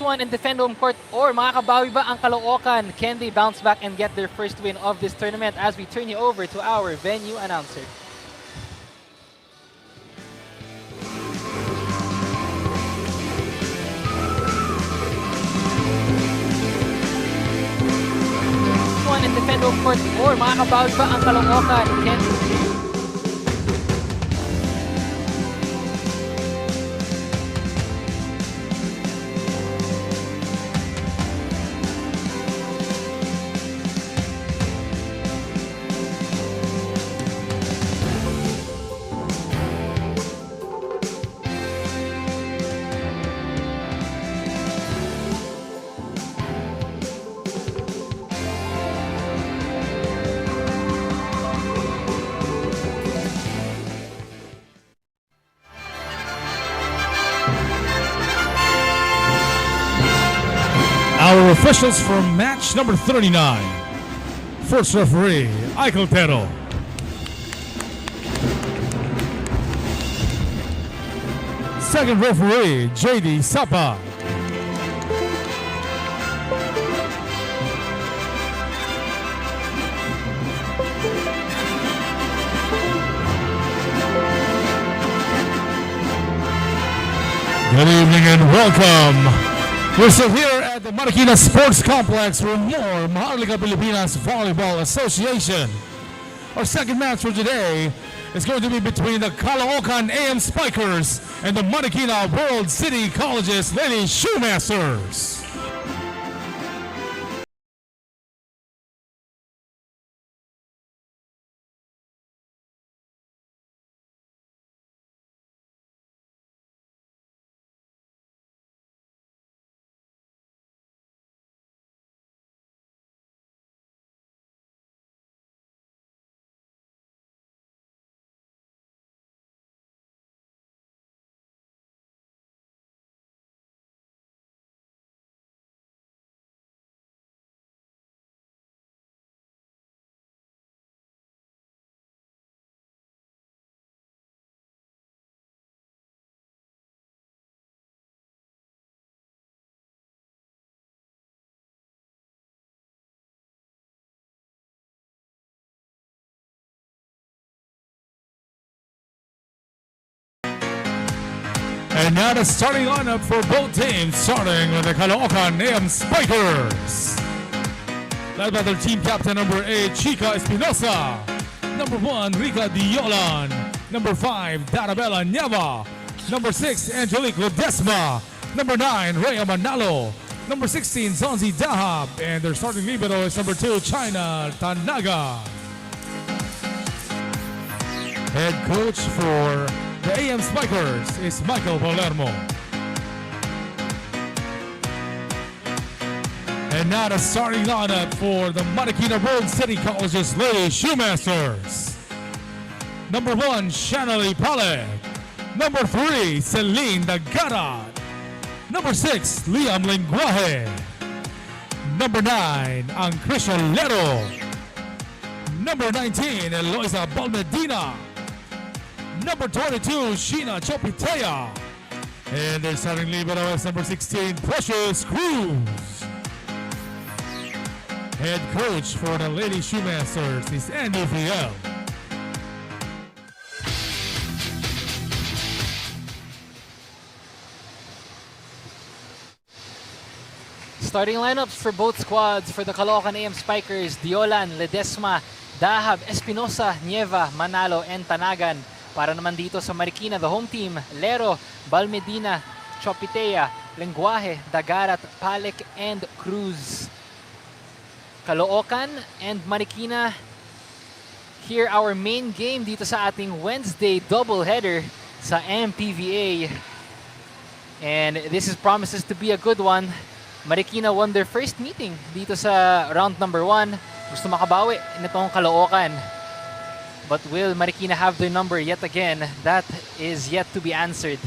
one and defend home court, or makakabawi ba ang Caloocan? Can they bounce back and get their first win of this tournament? As we turn you over to our venue announcer. One and defend home court, or makakabawi ba ang Caloocan? Can Our officials for match number 39. First referee, CTTO. Second referee, JD Sapa. Good evening and welcome. We're still here at the MARIKINA Sports Complex for more Maharlika Pilipinas Volleyball Association. Our second match for today is going to be between the Caloocan AM Spikers and the MARIKINA World City College's Lady Shoemasters. And now the starting lineup for both teams, starting with the Caloocan AM Spikers. Led by their team captain number 8, Chica Espinosa. Number 1, Rica Diolan. Number 5, Darabella Nieva. Number 6, Angelique Ledesma. Number 9, Rhea Manalo. Number 16, Zonzi Dahab. And their starting libero is number 2, China Tanaga. Head coach for the AM Spikers is Michael Palermo. And now the starting lineup for the MARIKINA World City College's Lady Shoemasters. Number 1, Shanali Pale. Number 3, Celine Dagarat. Number 6, Liam Lenguaje. Number 9, ang Christian Lero. Number 19, Eloisa Balmedina. Number 22, Sheena Chopitea. And their starting libero is number 16, Precious Cruz. Head coach for the Lady Shoemasters is Andy Friel. starting lineups for both squads for the Caloocan AM Spikers: Diolan, Ledesma, Dahab, Espinosa, Nieva, Manalo, and Tanagan. Para naman dito sa MARIKINA, the home team: Lero, Balmedina, Chopitea, Lenguaje, Dagarat, Palek, and Cruz. Caloocan and MARIKINA, here our main game dito sa ating Wednesday doubleheader sa MPVA. And this promises to be a good one. MARIKINA won their first meeting dito sa round number 1. Gusto makabawi nitong Caloocan. But will MARIKINA have their number yet again? That is yet to be answered.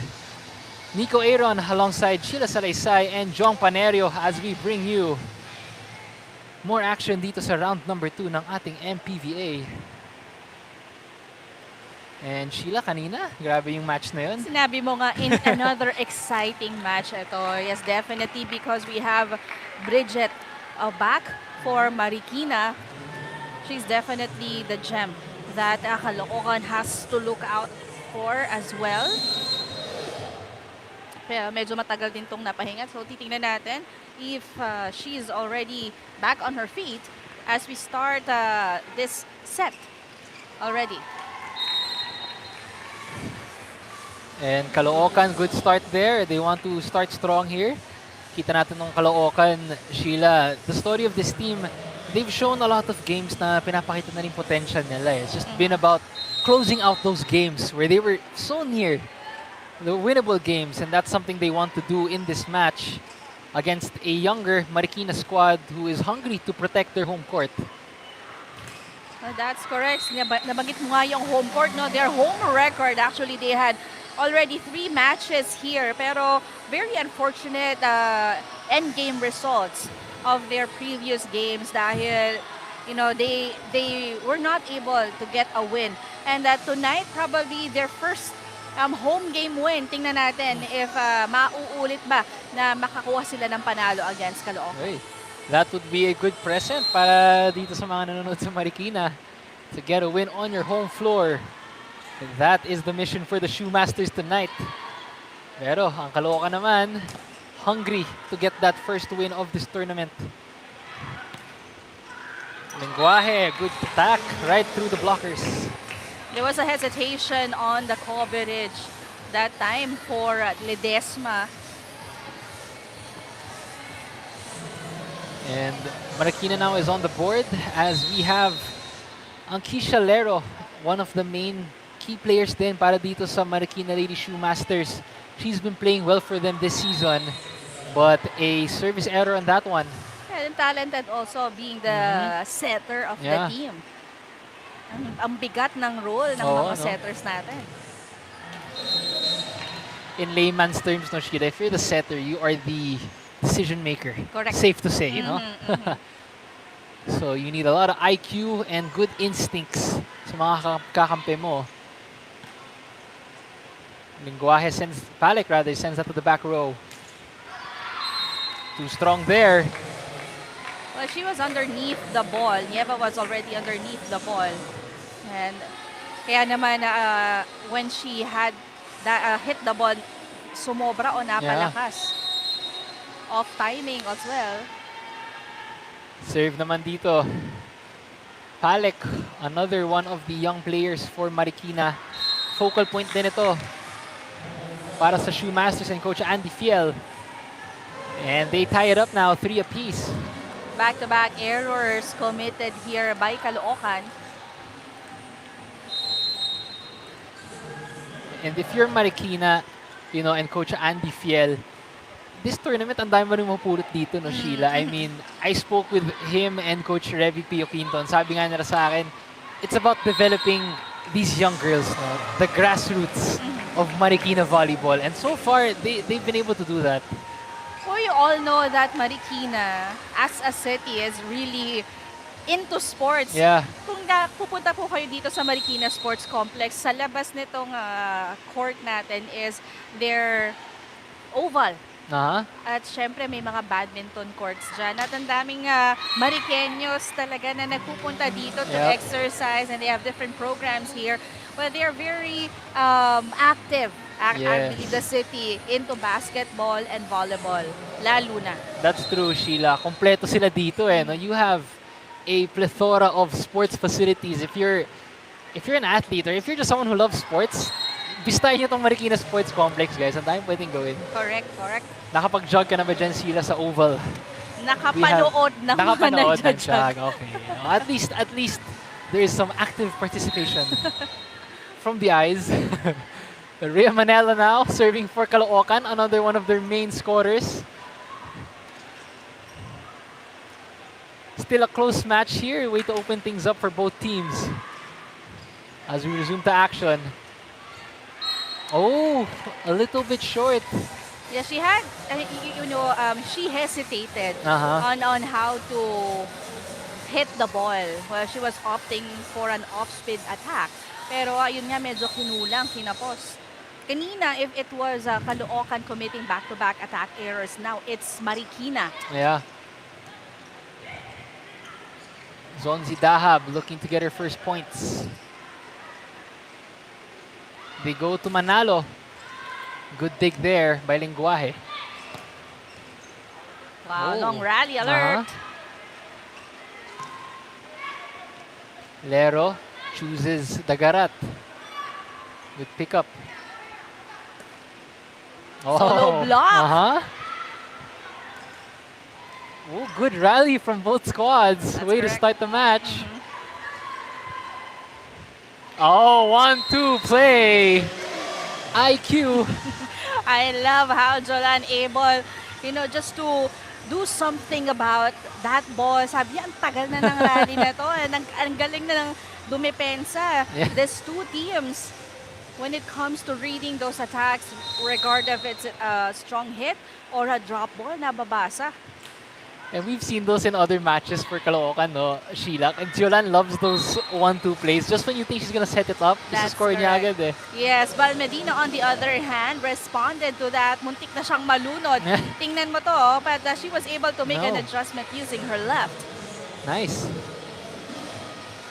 Nico Aaron alongside Sheila Salaysay and Jong Panerio as we bring you more action dito sa round number 2 ng ating MPVA. And Sheila, kanina, grabe yung match na yun. Sinabi mo nga, in another exciting match ito. Yes, definitely, because we have Bridget back for Marikina. She's definitely the gem that Caloocan has to look out for as well. Kaya medyo matagal din tong napahinga. So titingnan natin if she's already back on her feet as we start this set already. And Caloocan, good start there. They want to start strong here. Kita natin nung Caloocan, Sheila, the story of this team, they've shown a lot of games na pinapakita na rin potential nila. It's just been about closing out those games where they were so near the winnable games, and that's something they want to do in this match against a younger Marikina squad who is hungry to protect their home court. That's correct. Nabanggit mo nga yung home court, no? Their home record, actually, they had already 3 matches here. Pero very unfortunate end-game results of their previous games dahil, you know, they were not able to get a win. And tonight, probably their first home game win. Tingnan natin if mauulit ba na makakuha sila ng panalo against Caloocan. Okay. That would be a good present para dito sa mga nanonood sa Marikina to get a win on your home floor. And that is the mission for the Shoemasters tonight. Pero ang Caloocan naman, hungry to get that first win of this tournament. Lenguaje, good attack right through the blockers. There was a hesitation on the coverage that time for Ledesma. And Marikina now is on the board as we have Ankisha Lero, one of the main key players din para dito sa Marikina Lady Shoemasters. She's been playing well for them this season, but a service error on that one. And talented also being the setter of the team. Ang bigat ng role ng mga setters natin. In layman's terms, no, Sheila, if you're the setter, you are the decision maker. Correct. Safe to say, you know? So you need a lot of IQ and good instincts sa mga kakampi mo. Lenguaje sends, Palek rather, sends that to the back row. Too strong there. Well, she was underneath the ball. Nieva was already underneath the ball. And kaya naman when she had hit the ball, sumobra o napalakas. Off timing as well. Serve naman dito. Palek, another one of the young players for Marikina. Focal point din ito para sa Shoemasters and Coach Andy Fiel. And they tie it up now, 3 apiece. Back-to-back errors committed here by Caloocan. And if you're Marikina, you know, and Coach Andy Fiel, this tournament, ang dami mo rin mapulot dito, no, Sheila? I mean, I spoke with him and Coach Revy Pio Quinton. Sabi nga nila sa akin, it's about developing these young girls, no? The grassroots of Marikina volleyball. And so far, they've been able to do that. Well, you all know that Marikina, as a city, is really into sports. Yeah. Kung pupunta po kayo dito sa Marikina Sports Complex, sa labas nitong court natin is their oval. At syempre may mga badminton courts dyan. At ang daming Marikeños talaga na nagpupunta dito to exercise, and they have different programs here. Well, they are very active, actually, the city, into basketball and volleyball, lalo na. That's true, Sheila. Kompleto sila dito eh. No? You have a plethora of sports facilities. If you're an athlete or if you're just someone who loves sports, bistahin nyo itong Marikina Sports Complex, guys. Ang dami pwedeng gawin. Correct, correct. Nakapag-jog ka na ba dyan, Sheila, sa Oval? Nakapanood na nakapanood ng jog. Okay. At least there is some active participation from the eyes. Rhea Manela now serving for Caloocan, another one of their main scorers. Still a close match here. Way to open things up for both teams as we resume to action. Oh, a little bit short. Yeah, she had, she hesitated on how to hit the ball. Well, she was opting for an off-speed attack. Pero ayun nga, medyo kinulang, kinapos. Kanina, if it was Caloocan committing back-to-back attack errors, now it's Marikina. Yeah. Zonzi Dahab looking to get her first points. They go to Manalo. Good dig there by Lenguaje. Wow, Oh. long rally alert. Lero chooses Dagarat. Good pickup. Solo block. Oh, good rally from both squads. That's Way to correct. start the match. Oh, 1-2 play. IQ. I love how Jolan able, just to do something about that ball. Sabi niya, ang tagal na ng rally na to. Ang galing na ng dumepensa. Yeah. These two teams, when it comes to reading those attacks, regardless if it's a strong hit or a drop ball, nababasa. And we've seen those in other matches for Caloocan, no? Sheila. And Jolan loves those 1-2 plays. Just when you think she's gonna set it up, just That's score niya correct. agad eh. Yes, Val Medina on the other hand responded to that. Muntik na siyang malunod. Tingnan mo to, but she was able to make an No. adjustment using her left. Nice.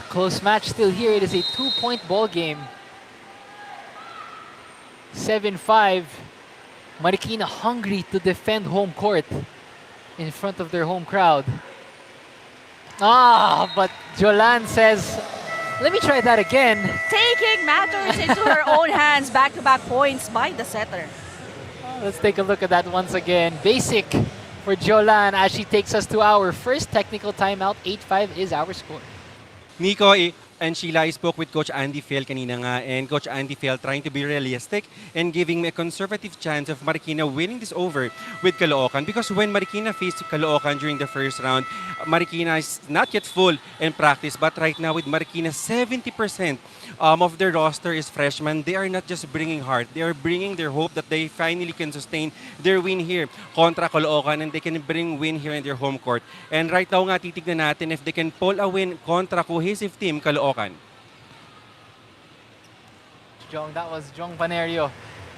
Close match still here. It is a 2-point ball game. 7-5. Marikina hungry to defend home court in front of their home crowd. But Jolan says, let me try that again. Taking matters into her own hands, back-to-back points by the setter. Let's take a look at that once again. Basic for Jolan as she takes us to our first technical timeout. 8-5 is our score. Nico and Sheila, I spoke with Coach Andy Fiel kanina nga, and Coach Andy Fiel trying to be realistic and giving me a conservative chance of Marikina winning this over with Caloocan, because when Marikina faced Caloocan during the first round, Marikina is not yet full in practice, but right now with Marikina, 70% of their roster is freshmen. They are not just bringing heart, they are bringing their hope that they finally can sustain their win here kontra Caloocan, and they can bring win here in their home court. And right now nga, titignan natin if they can pull a win kontra cohesive team Caloocan. Jong, that was Jong Panerio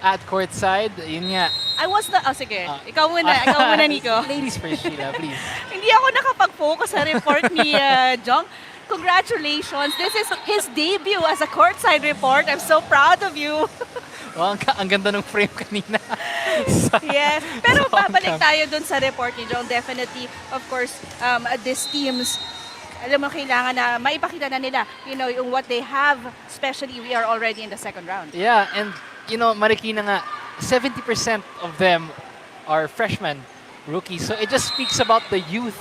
at courtside. Yun nga. I was the... Oh, sige. Ikaw muna, Nico. Ladies first, Sheila, please. Hindi ako nakapag-focus sa report ni Jong. Congratulations. This is his debut as a courtside report. I'm so proud of you. Oh, ang ganda ng frame kanina. Yes. Pero Sobrang. babalik tayo dun sa report ni Jong. Definitely, of course, these teams, alam mo, kailangan na maipakita na nila, yung what they have, especially we are already in the second round. Yeah, and Marikina nga, 70% of them are freshmen, rookies. So it just speaks about the youth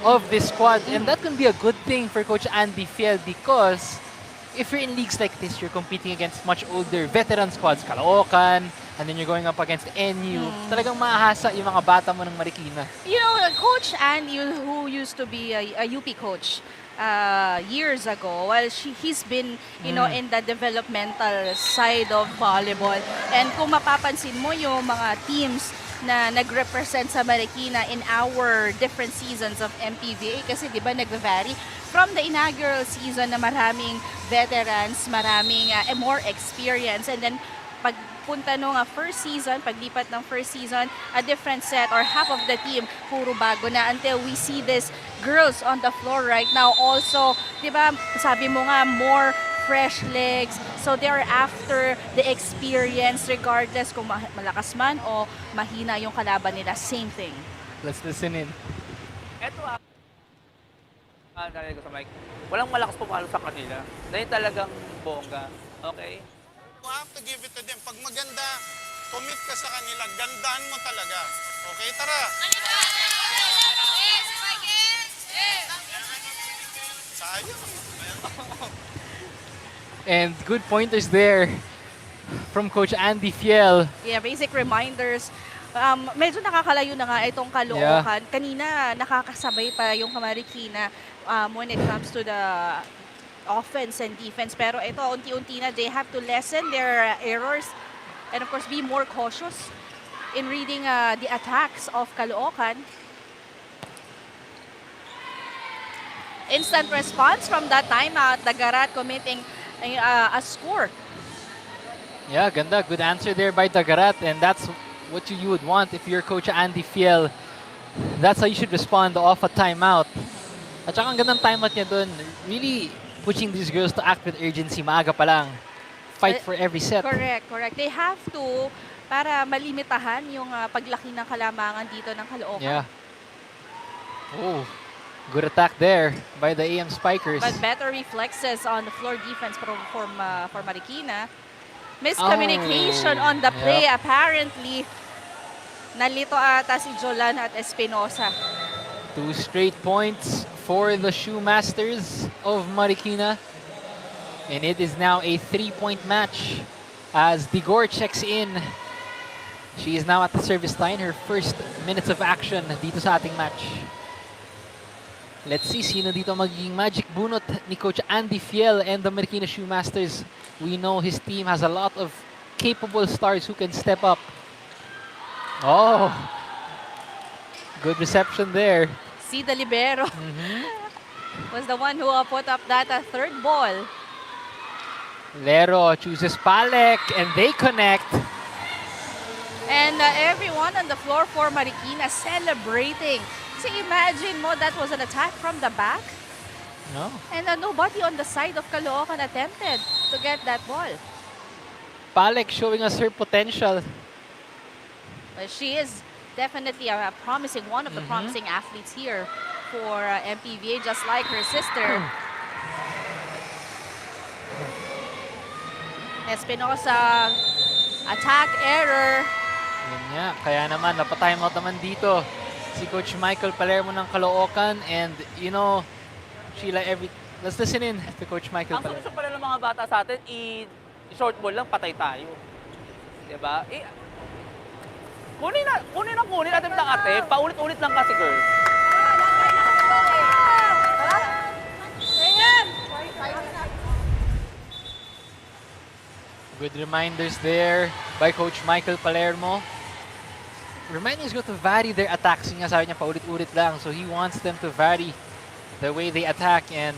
of this squad, and that can be a good thing for Coach Andy Fiel, because if you're in leagues like this, you're competing against much older veteran squads, Caloocan, and then you're going up against NU. Talagang maahasa yung mga bata mo ng Marikina. Coach Andy, who used to be a UP coach years ago, well, he's been, in the developmental side of volleyball. And kung mapapansin mo yung mga teams na nag-represent sa Marikina in our different seasons of MPVA, kasi di ba nag-vary from the inaugural season na maraming veterans, maraming more experience, and then pagpunta nung first season, paglipat ng first season, a different set or half of the team, puro bago na, until we see these girls on the floor right now. Also, di ba, sabi mo nga, more fresh legs. So they're after the experience regardless kung malakas man o mahina yung kalaban nila. Same thing. Let's listen in. Eto narinig ko sa mic, walang malakas pumalo sa kanila. Dahil talagang bongga. Okay? You have to give it to them. Pag maganda, commit ka sa kanila, gandaan mo talaga. Okay, tara. Sayang. And good pointers there from Coach Andy Fiel. Yeah, basic reminders. Medyo nakakalayo na nga itong Caloocan. Kanina, nakakasabay pa yung Marikina when it comes to the offense and defense. Pero ito, unti-unti na, they have to lessen their errors and of course be more cautious in reading the attacks of Caloocan. Instant response from that timeout. Dagarat committing a score. Yeah, ganda. Good answer there by Dagarat. And that's what you would want if you're Coach Andy Fiel. That's how you should respond off a timeout. At saka ang gandang timeout niya dun, really pushing these girls to act with urgency. Maaga pa lang. Fight for every set. Correct. They have to para malimitahan yung paglaki ng kalamangan dito ng Caloocan. Yeah. Oh, good attack there by the AM Spikers. But better reflexes on the floor defense for Marikina. Miscommunication on the play. Yep. Apparently, nalito ata si Jolan at Espinosa. 2 straight points for the Shoemasters of Marikina. And it is now a 3-point match as Digor checks in. She is now at the service line, her first minutes of action dito sa ating match. Let's see sino dito magiging magic bunot ni Coach Andy Fiel and the Marikina Shoemasters. We know his team has a lot of capable stars who can step up. Oh, good reception there. Si the libero was the one who put up that third ball. Lero chooses Palek and they connect. And everyone on the floor for Marikina celebrating. So imagine mo, that was an attack from the back. No. And nobody on the side of Caloocan attempted to get that ball. Palek showing us her potential. But she is definitely a promising, one of the promising athletes here for MPVA, just like her sister. Espinosa, attack error. Yun nga. Kaya naman, napatimeout naman dito si Coach Michael Palermo ng Caloocan. And, you know, Sheila, let's listen in to Coach Michael Ang Palermo. solusyon pala ng mga bata sa atin, i-short ball lang, patay tayo. Diba? Kunin natin ng ate. Paulit-ulit lang kasi, girl. Good reminders there by Coach Michael Palermo. Reminding us to vary their attacks. Yung nga sabi niya, paulit-ulit lang. So he wants them to vary the way they attack and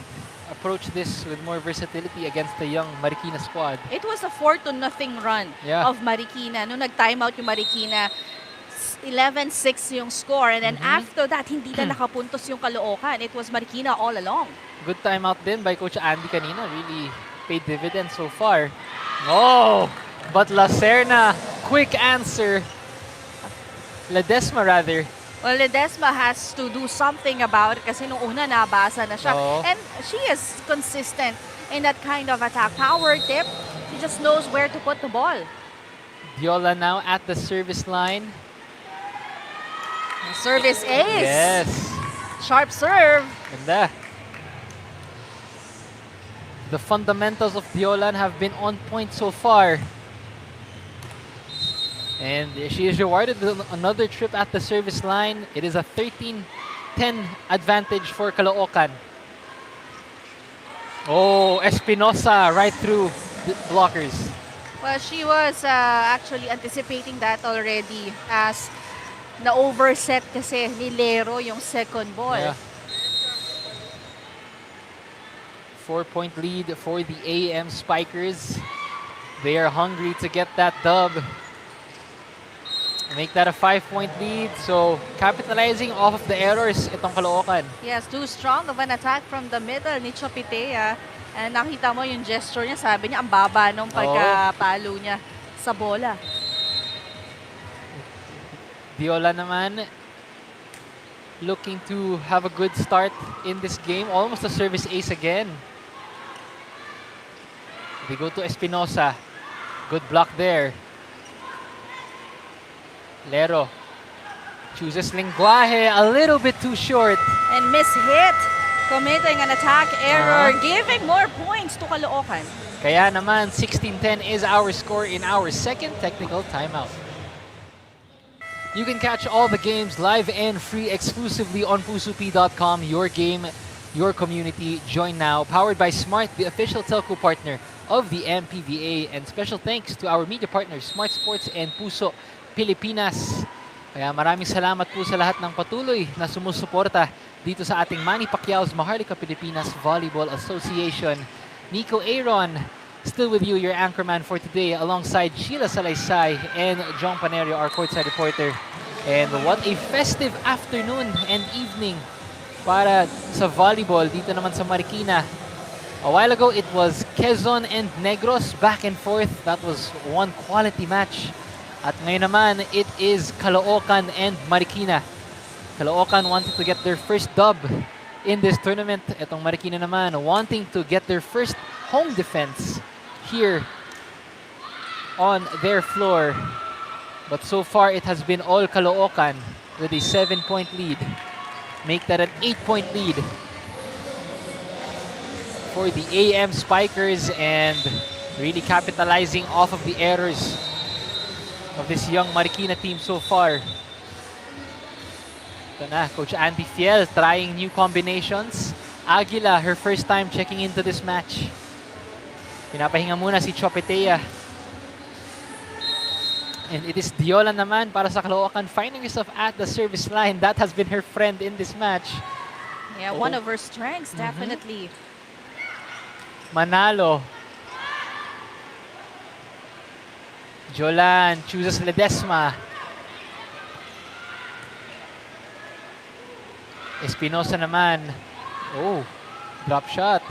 approach this with more versatility against the young Marikina squad. It was a 4-0 run of Marikina. Nung nag-timeout yung Marikina, 11-6 yung score. And then after that, hindi na nakapuntos yung Caloocan. It was Marikina all along. Good timeout din by Coach Andy kanina. Really paid dividends so far. Oh, but La Serna, quick answer. Ledesma rather. Well, Ledesma has to do something about it kasi nung una nabasa na siya. Oo. And she is consistent in that kind of attack. Power tip, she just knows where to put the ball. Diola now at the service line. Service ace. Yes. Sharp serve. Ganda. The fundamentals of Diolan have been on point so far. And she is rewarded with another trip at the service line. It is a 13-10 advantage for Caloocan. Oh, Espinosa right through the blockers. Well, she was actually anticipating that already as na-overset kasi ni Lero yung second ball. Yeah. 4-point lead for the AM Spikers. They are hungry to get that dub. Make that a 5-point lead. So, capitalizing off of the errors itong Caloocan. Yes, too strong of an attack from the middle ni Chopitea. And nakita mo yung gesture niya, sabi niya, ang baba nung pagkapalo niya sa bola. Diola naman looking to have a good start in this game. Almost a service ace again. They go to Espinosa. Good block there. Lero chooses Lenguaje, a little bit too short. And miss-hit, committing an attack error, giving more points to Caloocan. Kaya naman, 16-10 is our score in our second technical timeout. You can catch all the games live and free exclusively on pusup.com. Your game, your community. Join now. Powered by Smart, the official telco partner of the MPVA. And special thanks to our media partners, Smart Sports and Puso Pilipinas. Kaya maraming salamat po sa lahat ng patuloy na sumusuporta dito sa ating Manny Pacquiao's Maharlika Pilipinas Volleyball Association. Nico Aaron, still with you, your anchorman for today, alongside Sheila Salaysay and John Panerio, our courtside reporter. And what a festive afternoon and evening para sa volleyball dito naman sa Marikina. A while ago, it was Quezon and Negros back and forth. That was one quality match. At ngayon naman, it is Caloocan and Marikina. Caloocan wanted to get their first dub in this tournament. Etong Marikina naman wanting to get their first home defense here on their floor. But so far, it has been all Caloocan with a 7-point lead. Make that an 8-point lead for the AM Spikers, and really capitalizing off of the errors of this young Marikina team so far. Ito na, Coach Andy Fiel trying new combinations. Aguila, her first time checking into this match. Pinapahinga muna si Chopetea. And it is Diola naman para sa Caloocan, finding herself at the service line. That has been her friend in this match. Yeah, one of her strengths, definitely. Manalo. Jolan chooses Ledesma. Espinosa naman. Oh, drop shot.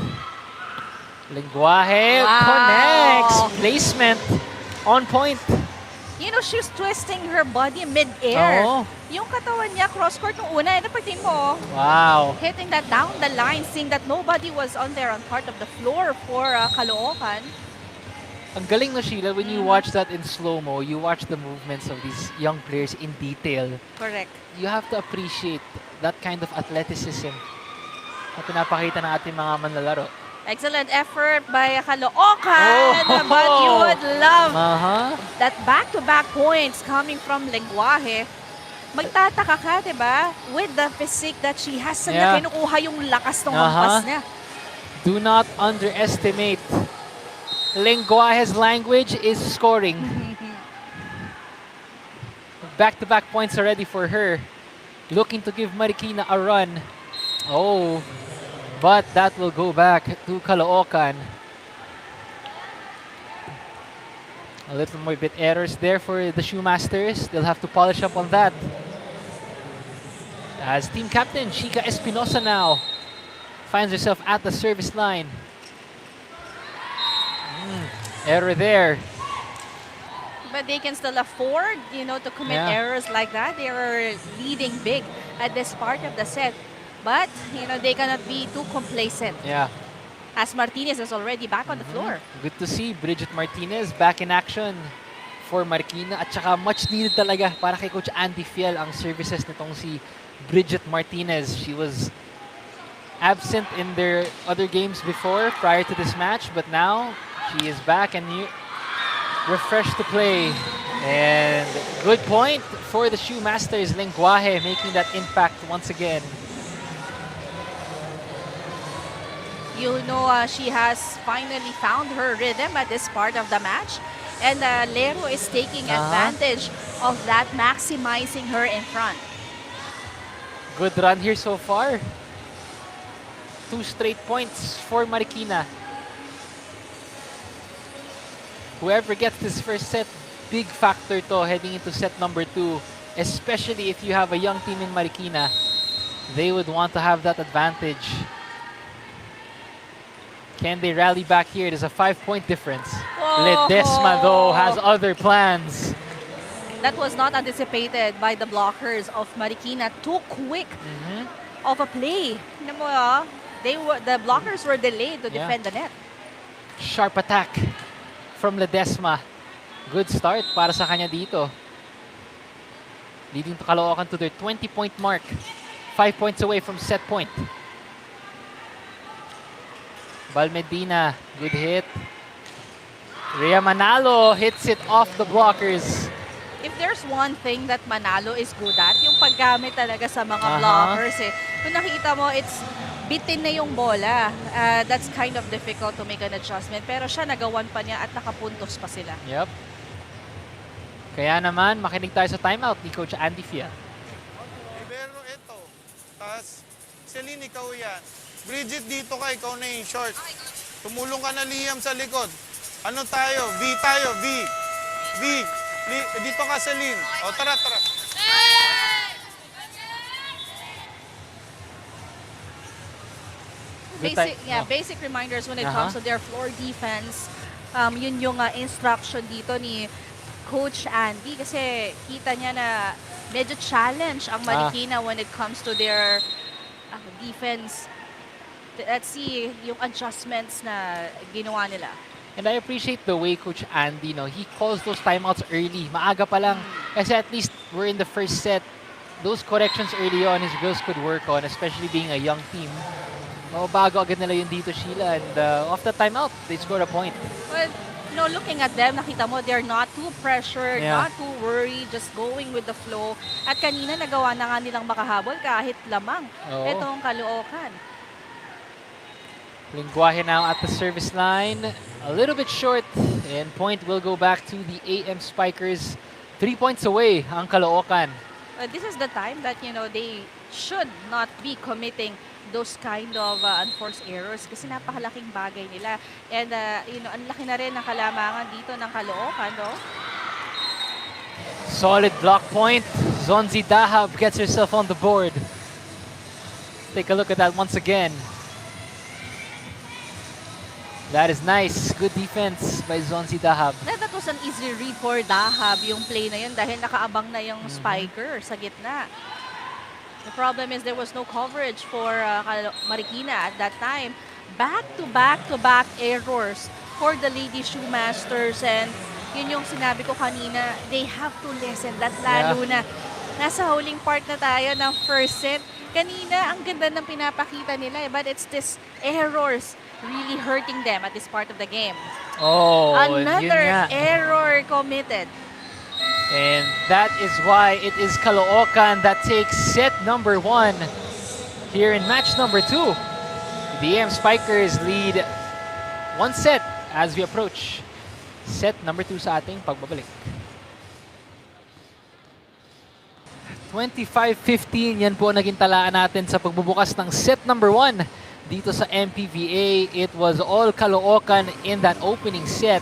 Lenguaje connects. Placement on point. You know, she's twisting her body mid-air. Oo. Yung katawan niya, cross-court nung una, napatin mo, Wow. hitting that down the line, seeing that nobody was on there on part of the floor for Caloocan. Ang galing, no, Sheila, when you watch that in slow-mo, you watch the movements of these young players in detail. Correct. You have to appreciate that kind of athleticism na pinapakita ng ating mga manlalaro. Excellent effort by Caloocan, but you would love that back-to-back points coming from Lenguaje. Magtataka ka, diba? With the physique that she has, saan niya kinukuha yung lakas ng hampas niya. Do not underestimate. Lenguaje's language is scoring. Back-to-back points already for her. Looking to give Marikina a run. Oh, but that will go back to Caloocan. A little more bit errors there for the Shoemasters. They'll have to polish up on that. As team captain, Chica Espinosa now finds herself at the service line. Error there. But they can still afford, you know, to commit errors like that. They are leading big at this part of the set. But, you know, they cannot be too complacent. Yeah. As Martinez is already back on the floor. Good to see Bridget Martinez back in action for Marikina. At saka much needed talaga para kay Coach Andy Fiel ang services nitong si Bridget Martinez. She was absent in their other games before, prior to this match. But now, she is back and refreshed to play. And good point for the Shoemasters. Lenguaje making that impact once again. You know, she has finally found her rhythm at this part of the match. And Lero is taking advantage of that, maximizing her in front. Good run here so far. 2 straight points for Marikina. Whoever gets this first set, big factor to heading into set number 2. Especially if you have a young team in Marikina. They would want to have that advantage. Can they rally back here? There's a 5-point difference. Whoa. Ledesma, though, has other plans. That was not anticipated by the blockers of Marikina. Too quick of a play. The blockers were delayed to defend the net. Sharp attack from Ledesma. Good start para sa kanya dito. Leading to Caloocan to their 20-point mark. 5 points away from set point. Balmedina, good hit. Rhea Manalo hits it off the blockers. If there's one thing that Manalo is good at, yung paggamit talaga sa mga blockers. Kung nakita mo, it's bitin na yung bola. That's kind of difficult to make an adjustment. Pero siya, nagawan pa niya at nakapuntos pa sila. Yep. Kaya naman, makinig tayo sa timeout ni Coach Andy Fiel. Pero ito, tas Celine, ikaw yan. Bridget, dito ka, ikaw na yung short. Tumulong ka na, Liam, sa likod. Ano tayo? B tayo, B. B. Dito ka, Celine. O, tara, tara. Basic reminders when it comes to their floor defense. Yun yung instruction dito ni Coach Andy kasi kita niya na medyo challenge ang Marikina when it comes to their defense. Let's see yung adjustments na ginawa nila. And I appreciate the way Coach Andy, he calls those timeouts early. Maaga pa lang. Kasi at least we're in the first set. Those corrections early on, his girls could work on, especially being a young team. Bago agad nila yun dito, Sheila. And off the timeout, they scored a point. Well, looking at them, nakita mo, they're not too pressured, not too worried, just going with the flow. At kanina, nagawa na nga nilang makahabol kahit lamang. Itong Caloocan. Lingwahe now at the service line. A little bit short. And point will go back to the AM Spikers. 3 points away ang Caloocan. This is the time that, they should not be committing those kind of unforced errors kasi napakalaking bagay nila. And, ang laki na rin ng kalamangan dito ng Caloocan, no? Solid block point. Zonzi Dahab gets herself on the board. Take a look at that once again. That is nice. Good defense by Zonzi Dahab. That was an easy read for Dahab yung play na yun dahil nakaabang na yung spiker sa gitna. The problem is there was no coverage for Marikina at that time. Back-to-back errors for the Lady Shoemasters, and yun yung sinabi ko kanina, they have to listen that lalo na nasa huling part na tayo ng first set. Kanina, ang ganda ng pinapakita nila, but it's this errors really hurting them at this part of the game. Another error committed. And that is why it is Caloocan that takes set number 1 here in match number 2. The AM Spikers lead 1 set as we approach set number 2 sa ating pagbabalik. 25-15, yan po naging talaan natin sa pagbubukas ng set number 1 dito sa MPVA. It was all Caloocan in that opening set.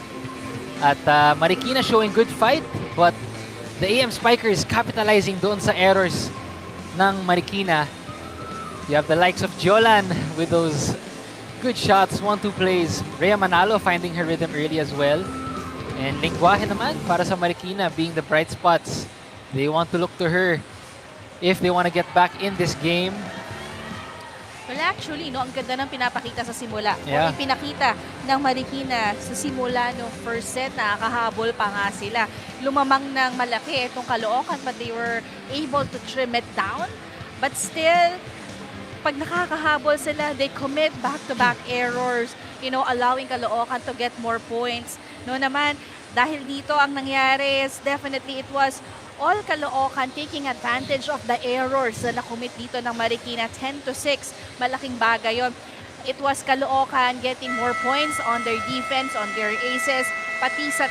At Marikina showing good fight, but the AM Spikers capitalizing doon sa errors ng Marikina. You have the likes of Jolan with those good shots, 1-2 plays. Rhea Manalo finding her rhythm early as well. And Lingwahe naman para sa Marikina being the bright spots. They want to look to her if they want to get back in this game. Well, actually, ang ganda ng pinapakita sa simula. Yeah. O pinakita ng Marikina sa simula no first set, nakakahabol pa nga sila. Lumamang ng malaki itong Caloocan, but they were able to trim it down. But still, pag nakakahabol sila, they commit back-to-back errors, allowing Caloocan to get more points. No naman, dahil dito ang nangyari is definitely it was all Caloocan taking advantage of the errors na nakumit dito ng Marikina. 10-6, malaking bagay yon. It was Caloocan getting more points on their defense, on their aces, pati sa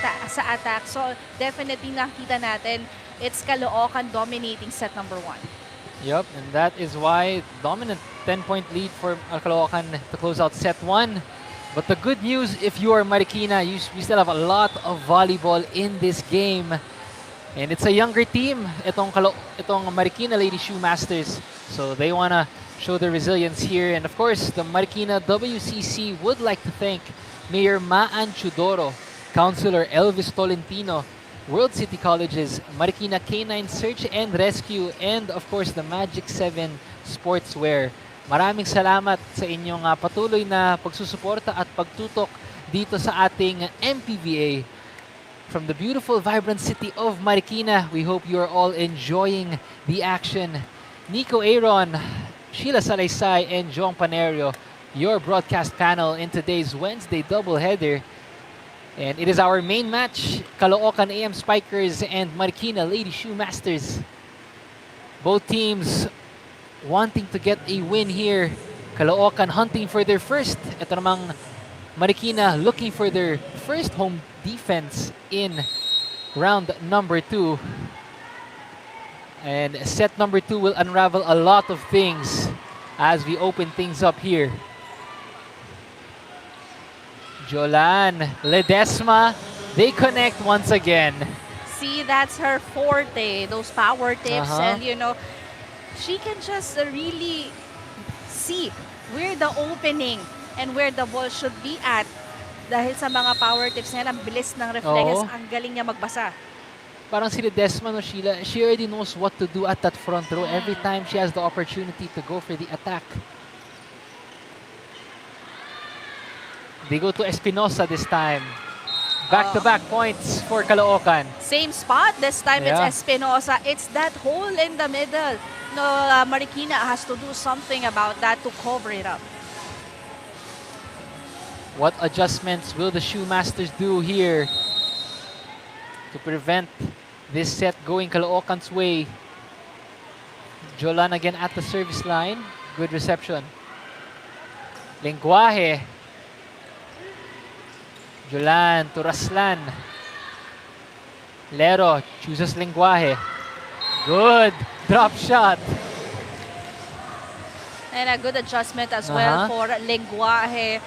attack. So definitely nakita natin, it's Caloocan dominating set number 1. Yep, and that is why dominant 10-point lead for Caloocan to close out set 1. But the good news, if you are Marikina, we still have a lot of volleyball in this game. And it's a younger team, itong Marikina Lady Shoemasters. So they want to show their resilience here. And of course, the Marikina WCC would like to thank Mayor Maan Chudoro, Councilor Elvis Tolentino, World City Colleges, Marikina K9 Search and Rescue, and of course, the Magic 7 Sportswear. Maraming salamat sa inyong patuloy na pagsusuporta at pagtutok dito sa ating MPVA. From the beautiful, vibrant city of Marikina, we hope you are all enjoying the action. Nico Aaron, Sheila Salaysay, and Jong Panerio, your broadcast panel in today's Wednesday doubleheader. And it is our main match, Caloocan AM Spikers and Marikina Lady Shoemasters. Both teams wanting to get a win here. Caloocan hunting for their first. Ito namang Marikina looking for their first home defense in round number 2. And set number 2 will unravel a lot of things as we open things up here. Jolan, Ledesma, they connect once again. See, that's her forte, those power tips. Uh-huh. And, you know, she can just really see where the opening and where the ball should be at. Dahil sa mga power tips niya, ang bilis ng reflexes, Oo. ang galing niya magbasa. Parang si Ledesma, no, Sheila, she already knows what to do at that front row every time she has the opportunity to go for the attack. They go to Espinosa this time. Back-to-back points for Caloocan. Same spot, this time Yeah. it's Espinosa. It's that hole in the middle. No, Marikina has to do something about that to cover it up. What adjustments will the Shoemasters do here to prevent this set going Caloocan's way? Jolan again at the service line. Good reception. Lenguaje. Jolan to Raslan. Lero chooses Lenguaje. Good drop shot. And a good adjustment as well for Lenguaje.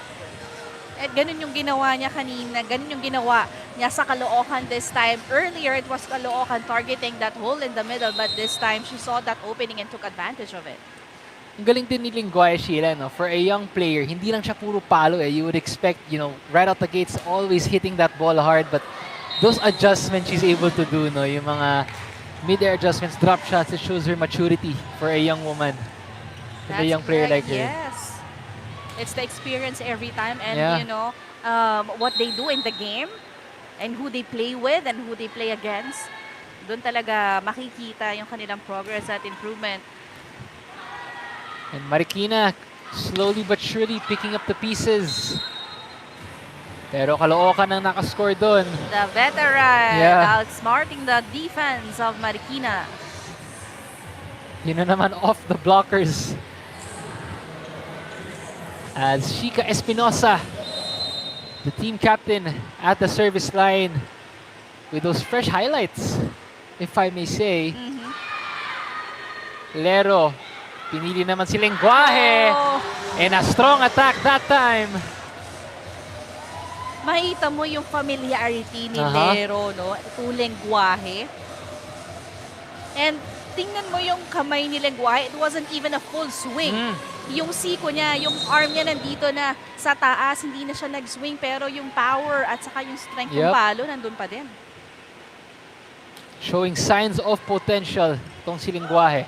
At ganun yung ginawa niya kanina, ganun yung ginawa niya sa Caloocan this time. Earlier, it was Caloocan targeting that hole in the middle, but this time, she saw that opening and took advantage of it. Ang galing din ni Lenguaje, Sheila, no? For a young player, hindi lang siya puro palo eh. You would expect, you know, right out the gates, always hitting that ball hard, but those adjustments she's able to do, no? Yung mga mid-air adjustments, drop shots, it shows her maturity for a young woman. And a young player like her. Yes. It's the experience every time and, Yeah. you know, what they do in the game and who they play with and who they play against. Doon talaga makikita yung kanilang progress at improvement. And Marikina slowly but surely picking up the pieces. Pero Caloocan ang nakascore doon. The veteran Yeah. outsmarting the defense of Marikina. Yun na naman off the blockers. As Chica Espinosa, the team captain at the service line with those fresh highlights, if I may say. Lero, pinili naman si Lenguaje. Oh, And a strong attack that time. makita mo yung familiarity ni Aha. Lero, no? To Lenguaje. And tingnan mo yung kamay ni Lenguaje, it wasn't even a full swing. Yung siko niya, yung arm niya nandito na sa taas, hindi na siya nag-swing, pero yung power at saka yung strength ng Yep. palo nandun pa din. Showing signs of potential tong si Lenguaje.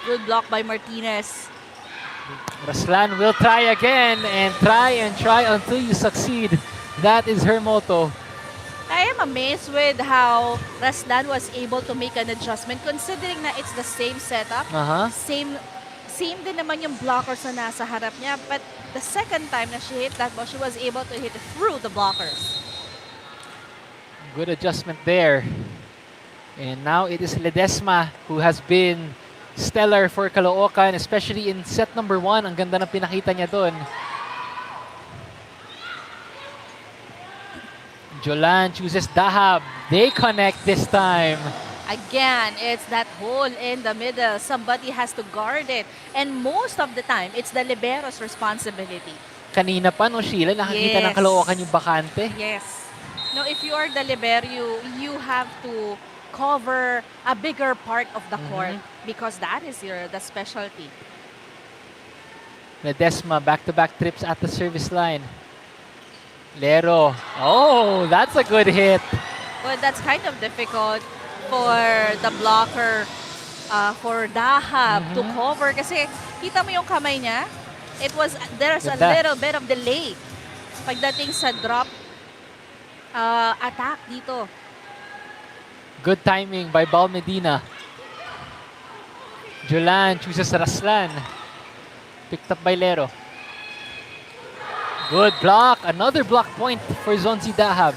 Good block by Martinez. Raslan will try again and try until you succeed. That is her motto. I am amazed with how Raslan was able to make an adjustment considering na it's the same setup. Same din naman yung blockers na nasa harap niya. But the second time na she hit that ball, she was able to hit it through the blockers. Good adjustment there. And now it is Ledesma who has been stellar for Caloocan, especially in set number 1. Ang ganda ng pinakita niya doon. Jolan chooses Dahab. They connect this time. Again, it's that hole in the middle. Somebody has to guard it. And most of the time, it's the libero's responsibility. Kanina pa, no, Sheila, nakakita ng Yes. Caloocan yung bakante. Yes. No, if you are the libero, you have to cover a bigger part of the court because that is the specialty. Ledesma, back-to-back trips at the service line. Lero. Oh, that's a good hit. Well, that's kind of difficult for the blocker, for Dahab to cover kasi kita mo yung kamay niya. There's a Ganda. little bit of delay pagdating sa drop attack dito. Good timing by Bal Medina. Jolan chooses Raslan. Picked up by Lero. Good block. Another block point for Zonzi Dahab.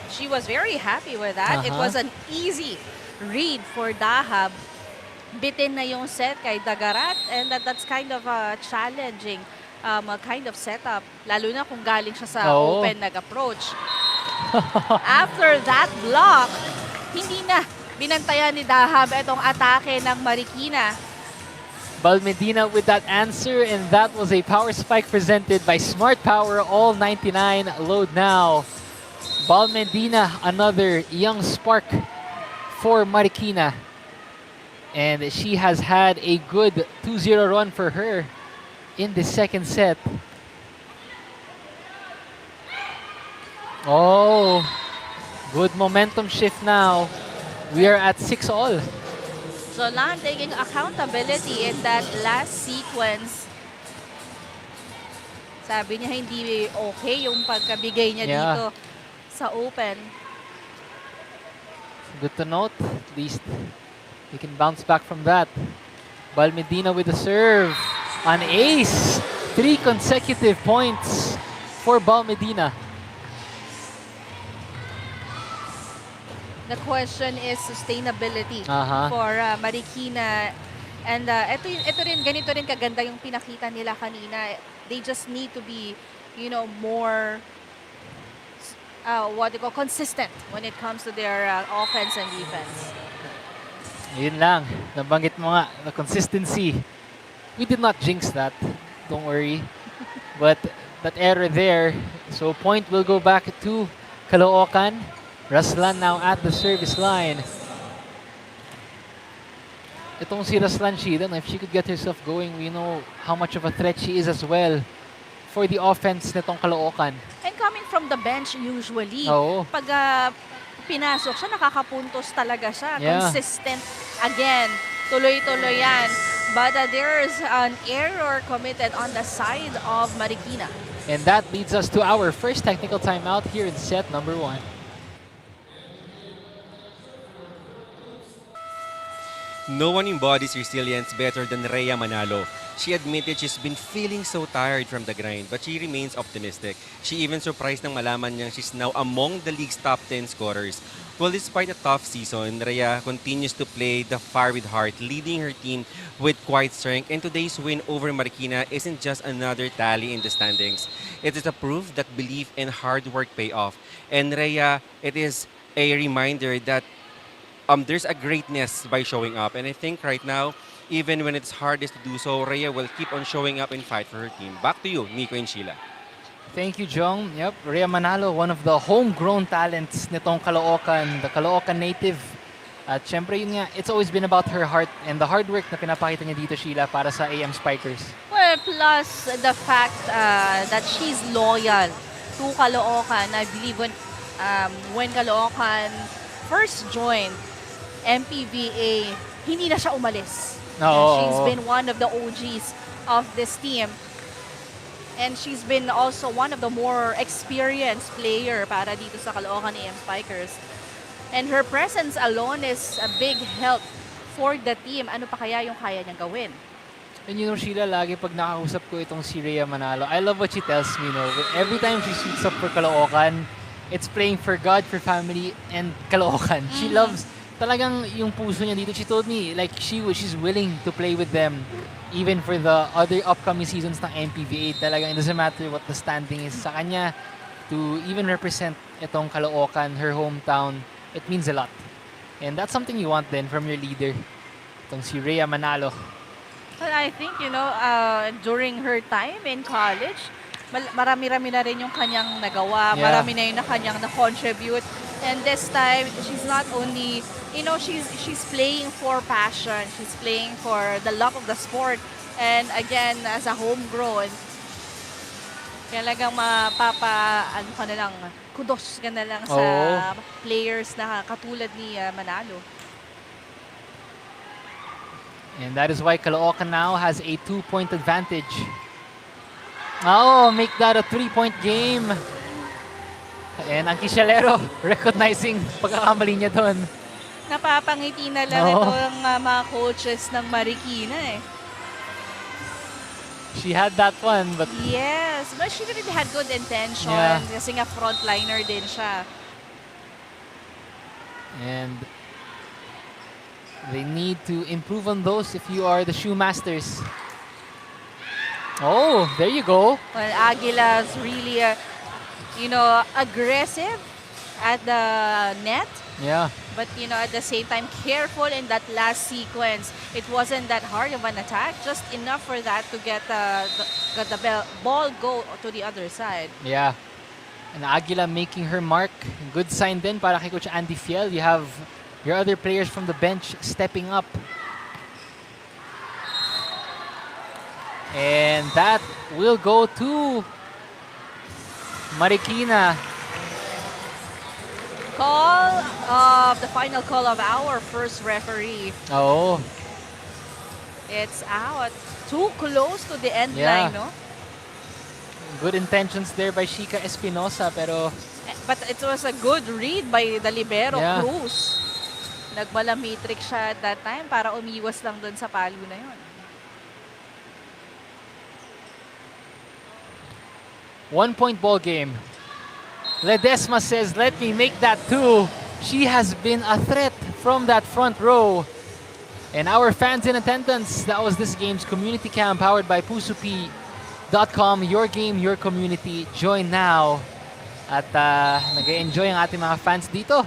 She was very happy with that. It was an easy read for Dahab. Bitin na yung set kay Dagarat and that's kind of a challenging kind of setup. Lalo na kung galing siya sa Oo. open nag-approach. After that block, hindi na binantayan ni Dahab itong atake ng Marikina. Bal Medina with that answer, and that was a power spike presented by Smart Power, all 99 load now. Bal Medina, another young spark for Marikina. And she has had a good 2-0 run for her in the second set. Oh, good momentum shift now. We are at 6-all. So Lan taking accountability in that last sequence. Sabi niya hindi okay yung pagkabigay niya dito sa open. Good to note. At least we can bounce back from that. Bal Medina with the serve. An ace. 3 consecutive points for Bal Medina. The question is sustainability for Marikina. And ganito rin kaganda yung pinakita nila kanina. They just need to be, more consistent when it comes to their offense and defense. Yun lang. Nabanggit mo nga, the consistency. We did not jinx that. Don't worry. But that error there. So point will go back to Caloocan. Raslan now at the service line. Itong si Raslan Shidan, if she could get herself going, we know how much of a threat she is as well for the offense nitong Caloocan. And coming from the bench usually, pag pinasok siya, nakakapuntos talaga siya. Consistent. Again, tuloy-tuloy yan. But there's an error committed on the side of Marikina. And that leads us to our first technical timeout here in set number 1. No one embodies resilience better than Rhea Manalo. She admitted she's been feeling so tired from the grind, but she remains optimistic. She even surprised nang malaman niyang she's now among the league's top 10 scorers. Well, despite a tough season, Rhea continues to play the fire with heart, leading her team with quiet strength. And today's win over Marikina isn't just another tally in the standings. It is a proof that belief and hard work pay off. And Rhea, it is a reminder that there's a greatness by showing up. And I think right now, even when it's hardest to do so, Rhea will keep on showing up and fight for her team. Back to you, Nico and Sheila. Thank you, Jong. Yep, Rhea Manalo, one of the homegrown talents nitong Caloocan, the Caloocan native. At syempre yun nga, it's always been about her heart and the hard work na pinapakita niya dito, Sheila, para sa AM Spikers. Well, plus the fact that she's loyal to Caloocan. I believe when Caloocan first joined MPVA, hindi na siya umalis. She's been one of the OGs of this team. And she's been also one of the more experienced player para dito sa Caloocan AM Spikers. And her presence alone is a big help for the team. Ano pa kaya yung kaya niyang gawin? And Sheila, lagi pag nakausap ko itong si Rhea Manalo, I love what she tells me, every time she suits up for Caloocan, it's playing for God, for family, and Caloocan. She loves talagang yung puso niya dito. She told me like she's willing to play with them even for the other upcoming seasons ng MPVA. Talagang it doesn't matter what the standing is sa kanya to even represent itong Caloocan, her hometown. It means a lot. And that's something you want then from your leader, itong si Rhea Manalo. Well, I think, during her time in college, marami-rami na rin yung kanyang nagawa. Marami na yung kanyang na-contribute. And this time, she's not only, she's playing for passion. She's playing for the love of the sport. And again, as a homegrown, talagang kudos ka na lang sa players na katulad ni Manalo. And that is why Caloocan now has a 2-point advantage. Make that a 3-point game. And ang Kisyalero recognizing pagkakamali niya doon. Napapangiti na lang itong mga coaches ng Marikina . She had that one, but yes, but she really had good intention kasi nga frontliner din siya. And they need to improve on those if you are the Shoemasters. There you go. Well, Aguila's really, aggressive at the net. Yeah. But at the same time, careful in that last sequence. It wasn't that hard of an attack, just enough for that to get the ball go to the other side. Yeah. And Aguila making her mark. Good sign din para kay Coach Andy Fiel. You have your other players from the bench stepping up. And that will go to Marikina. The final call of our first referee. Oh, It's out. Too close to the end Yeah. line, no? good intentions there by Shika Espinosa, pero But it was a good read by the libero, Yeah. Cruz. Nagmalamitric siya at that time para umiwas lang dun sa palo na yun. 1-point ball game. Ledesma says, let me make that 2. She has been a threat from that front row. And our fans in attendance, that was this game's community cam powered by pusupi.com. Your game, your community. Join now. At nag-enjoy ang ating mga fans dito.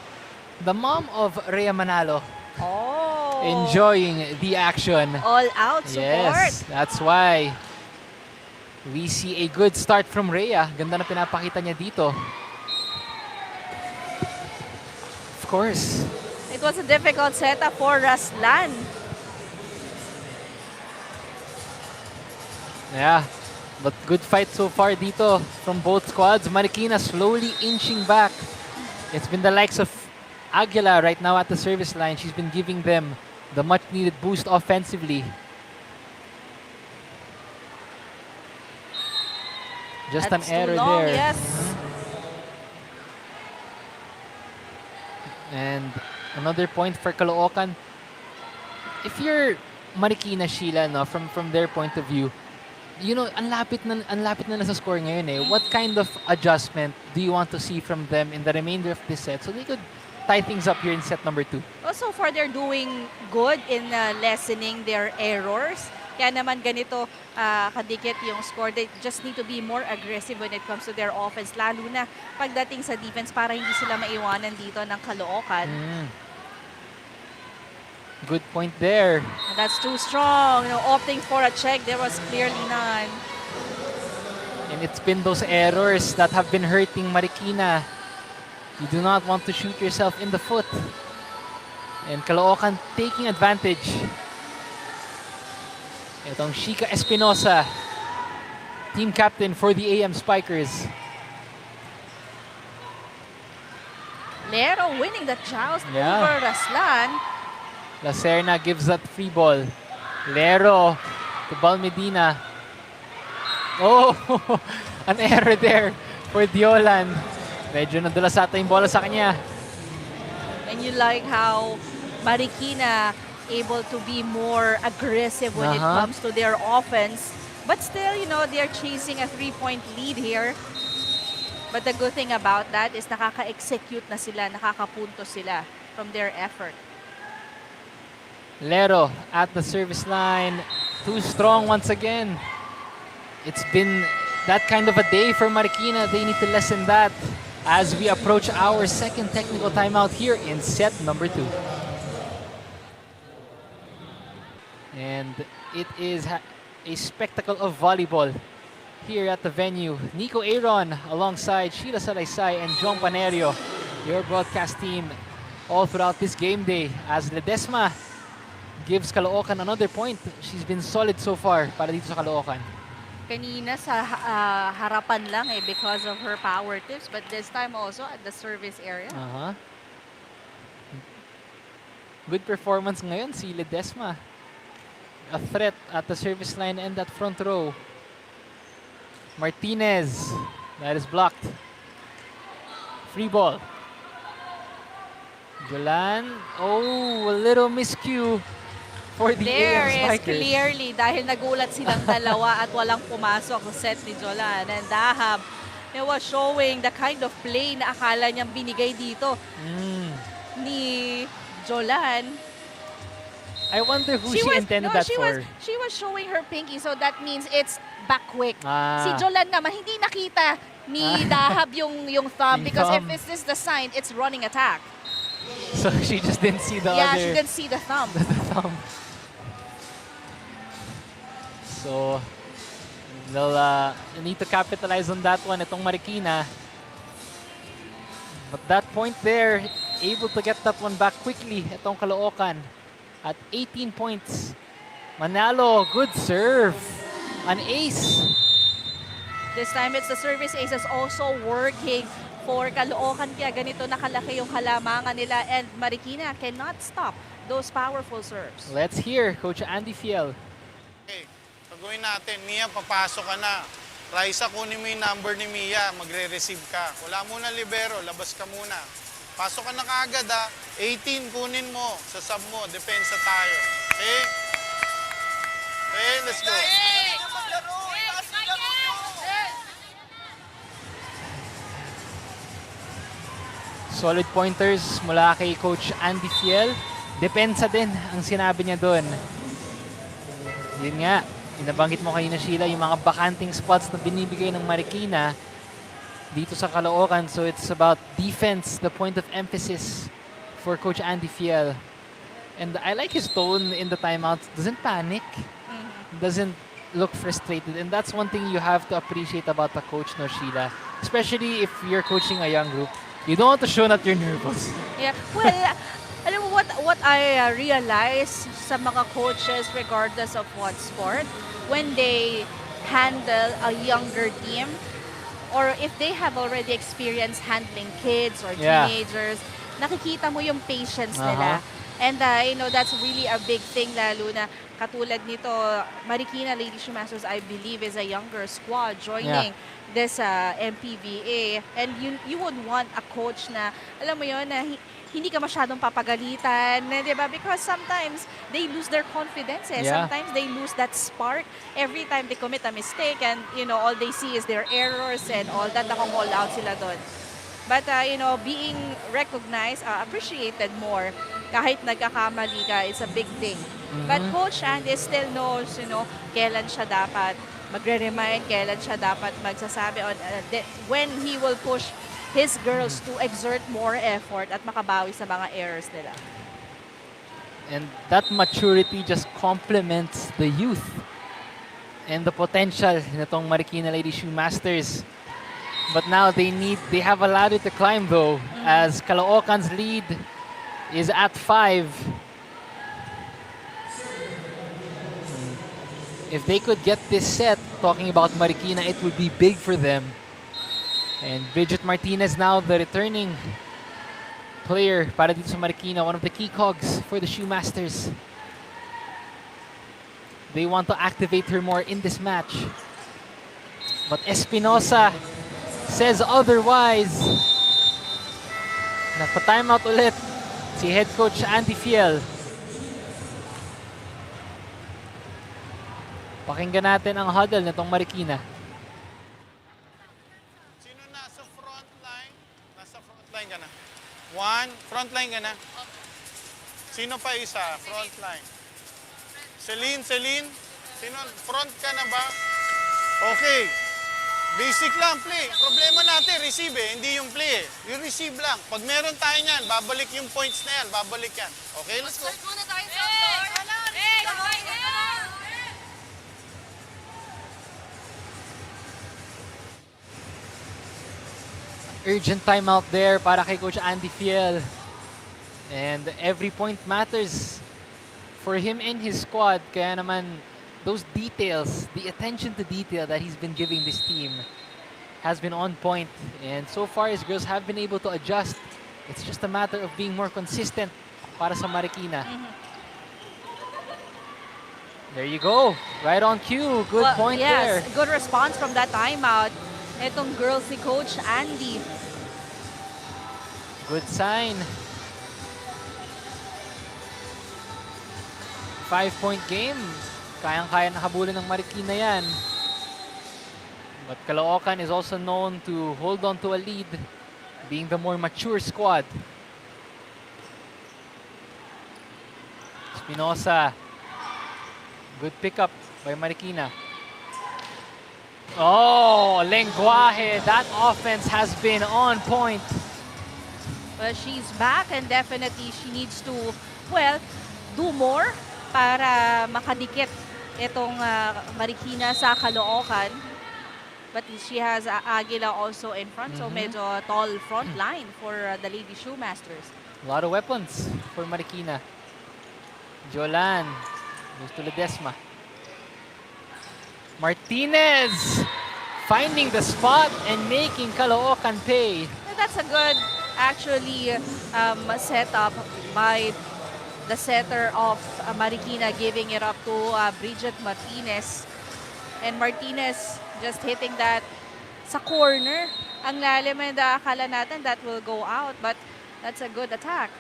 The mom of Rhea Manalo Oh. enjoying the action. All out support. Yes, that's why we see a good start from Rhea. Ganda na pinapakita niya dito. Of course. It was a difficult setup for Raslan. Yeah, but good fight so far dito from both squads. Marikina slowly inching back. It's been the likes of Aguila right now at the service line. She's been giving them the much needed boost offensively. Just That's an error too long, there. yes. And another point for Caloocan. If you're Marikina, Sheila, no, from their point of view, ang lapit na sa score ngayon eh. What kind of adjustment do you want to see from them in the remainder of this set so they could tie things up here in set number 2? Well, so far, they're doing good in lessening their errors. Kaya naman ganito kadikit yung score. They just need to be more aggressive when it comes to their offense. Lalo na pagdating sa defense para hindi sila maiwanan dito ng Caloocan. Good point there. That's too strong. Opting for a check, there was clearly none. And it's been those errors that have been hurting Marikina. You do not want to shoot yourself in the foot. And Caloocan taking advantage. Itong Shika Espinosa, team captain for the AM Spikers. Lero winning the joust Yeah. over Raslan. La Serna gives that free ball. Lero to Balmedina. Oh, an error there for Diolan. Medyo nadulas ata yung bola sa kanya. And you like how Marikina able to be more aggressive when it comes to their offense. But still, they're chasing a 3-point lead here. But the good thing about that is nakaka-execute na sila, nakakapunto sila from their effort. Lero at the service line. Too strong once again. It's been that kind of a day for Marikina. They need to lessen that as we approach our second technical timeout here in set number 2. And it is a spectacle of volleyball here at the venue. Nico Aaron alongside Sheila Salaysay and John Panerio, your broadcast team all throughout this game day as Ledesma gives Caloocan another point. She's been solid so far para dito sa Caloocan. Kanina sa harapan lang because of her power tips, but this time also at the service area. Good performance ngayon si Ledesma. A threat at the service line and that front row. Martinez, that is blocked. Free ball. Jolan, a little miscue for the There AM is Spikers. clearly dahil nagulat silang dalawa at walang pumasok sa set ni Jolan. And Dahab, it was showing the kind of play na akala niyang binigay dito ni Jolan. I wonder who she intended that for. She was showing her pinky, so that means it's back quick. Ah. Si Jolan naman, hindi nakita ni Dahab yung thumb Yung because thumb. if this is the sign, it's running attack. So she just didn't see the Yeah, other she didn't see the thumb. thumb. So they'll need to capitalize on that one, itong Marikina. But that point there, able to get that one back quickly, itong Caloocan. At 18 points. Manalo, good serve. An ace. This time, it's the service aces also working for Caloocan. Kaya ganito nakalaki yung halamangan nila. And Marikina cannot stop those powerful serves. Let's hear Coach Andy Fiel. Okay, gagawin natin. Mia, papasok ka na. Raisa, kunin mo yung number ni Mia. Magre-receive ka. Wala muna libero. Labas ka muna. Pasok ka na kaagad ha. 18, kunin mo. Sa sub mo. Depensa tayo. Okay? Okay, let's go. Solid pointers mula kay Coach Andy Fiel. Depensa din ang sinabi niya doon. Yun nga, inabanggit mo kanina Sheila, yung mga bakanting spots na binibigay ng Marikina dito sa Caloocan. So it's about defense, the point of emphasis for Coach Andy Fiel. And I like his tone in the timeout. Doesn't panic. Doesn't look frustrated. And that's one thing you have to appreciate about the coach, no, Sheila. Especially if you're coaching a young group. You don't want to show that you're nervous. Yeah, well, alam mo what I realize sa mga coaches regardless of what sport, when they handle a younger team or if they have already experienced handling kids or Yeah. teenagers, nakikita mo yung patience nila. And you know, that's really a big thing, lalo na katulad nito, Marikina Lady Shoemasters, I believe, is a younger squad joining this MPVA. And you would want a coach na, alam mo yun, na hindi ka masyadong papagalitan, di ba? Because sometimes they lose their confidence. Yeah. Sometimes they lose that spark every time they commit a mistake and, you know, all they see is their errors and all that, nakakall out sila doon. But, you know, being recognized, appreciated more, kahit nagkakamali ka, it's a big thing. But Coach Andy still knows, you know, kailan siya dapat magre-remind, kailan siya dapat magsasabi on when he will push his girls to exert more effort at makabawi sa mga errors nila. And that maturity just complements the youth and the potential nitong Marikina Lady Shoemasters. But now they have a ladder to climb though, as Caloocan's lead is at 5. If they could get this set, talking about Marikina, it would be big for them. And Bridget Martinez now the returning player para dito sa Marikina, one of the key cogs for the Shoemasters. They want to activate her more in this match. But Espinosa says otherwise. Nagpa-timeout ulit si head coach Andy Fiel. Pakinggan natin ang huddle nitong Marikina. Sino nasa front line? Nasa front line ka na. 1, front line ka na. Sino pa isa? Front line. Celine? Sino? Front ka na ba? Okay. Basic lang, play. Problema natin, receive hindi yung play Yung receive lang. Pag meron tayo niyan, babalik yung points na yan. Babalik yan. Okay, let's go. Urgent timeout there para kay Coach Andy Fiel. And every point matters for him and his squad. Kaya naman, those details, the attention to detail that he's been giving this team has been on point. And so far, his girls have been able to adjust. It's just a matter of being more consistent para sa Marikina. There you go. Right on cue. Good point there. Yes, good response from that timeout. Itong girls ni Coach Andy. Good sign. 5-point game. Kayang-kaya nakabulan ng Marikina yan. But Caloocan is also known to hold on to a lead, being the more mature squad. Espinosa. Good pickup by Marikina. Oh, Lenguaje. That offense has been on point. Well, she's back and definitely she needs to, well, do more para makadikit itong Marikina sa Caloocan. But she has Aguila also in front, so medyo tall front line for the Lady Shoemasters. A lot of weapons for Marikina. Jolan goes to Ledesma. Martinez finding the spot and making Caloocan pay. That's a good, actually, setup by the setter of Marikina, giving it up to Bridget Martinez. And Martinez just hitting that sa corner. Ang lalim, and akala natin that will go out, but that's a good attack.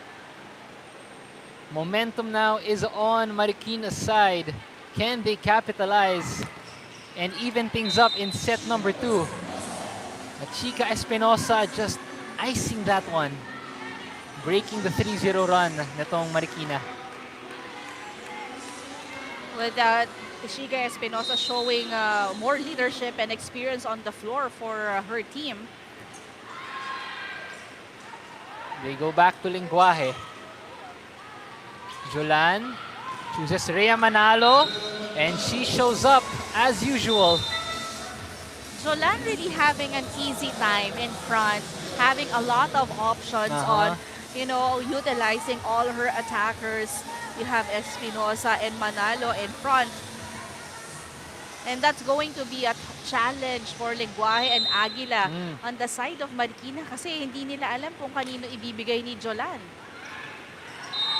Momentum now is on Marikina's side. Can they capitalize and even things up in set number 2? Chica Espinosa just icing that one, breaking the 3-0 run nitong Marikina. With Chica Espinosa showing more leadership and experience on the floor for her team. They go back to Lenguaje. Jolan chooses Rhea Manalo, and she shows up as usual. Jolan really having an easy time in front, having a lot of options on, utilizing all her attackers. You have Espinosa and Manalo in front. And that's going to be a challenge for Lenguaje and Aguila on the side of Marikina kasi hindi nila alam kung kanino ibibigay ni Jolan.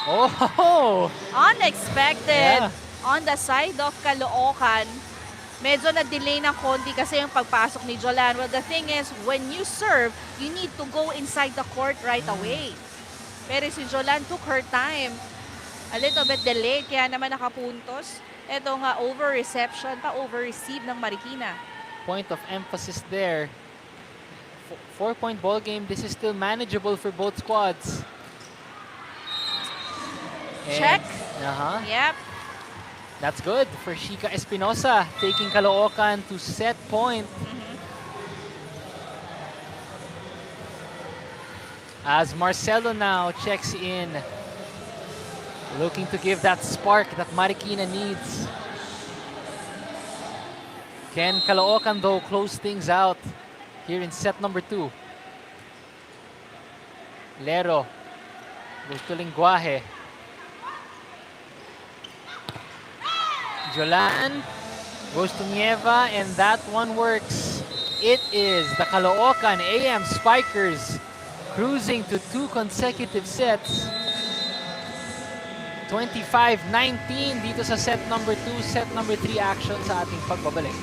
Oh! Unexpected Yeah. on the side of Caloocan. Medyo na-delay ng konti kasi yung pagpasok ni Jolan. Well, the thing is, when you serve, you need to go inside the court right away. Pero si Jolan took her time. A little bit delayed, kaya naman nakapuntos. Ito nga, over-reception pa, over-receive ng Marikina. Point of emphasis there. 4-point ball game. This is still manageable for both squads. Check. Yep. That's good for Chica Espinosa, taking Caloocan to set point. As Marcelo now checks in, looking to give that spark that Marikina needs. Can Caloocan though close things out here in set number 2? Lero goes to Lenguaje. Jolan goes to Nieva, and that one works. It is the Caloocan AM Spikers cruising to 2 consecutive sets. 25-19 dito sa set number 2, set number 3 action sa ating pagbabalik.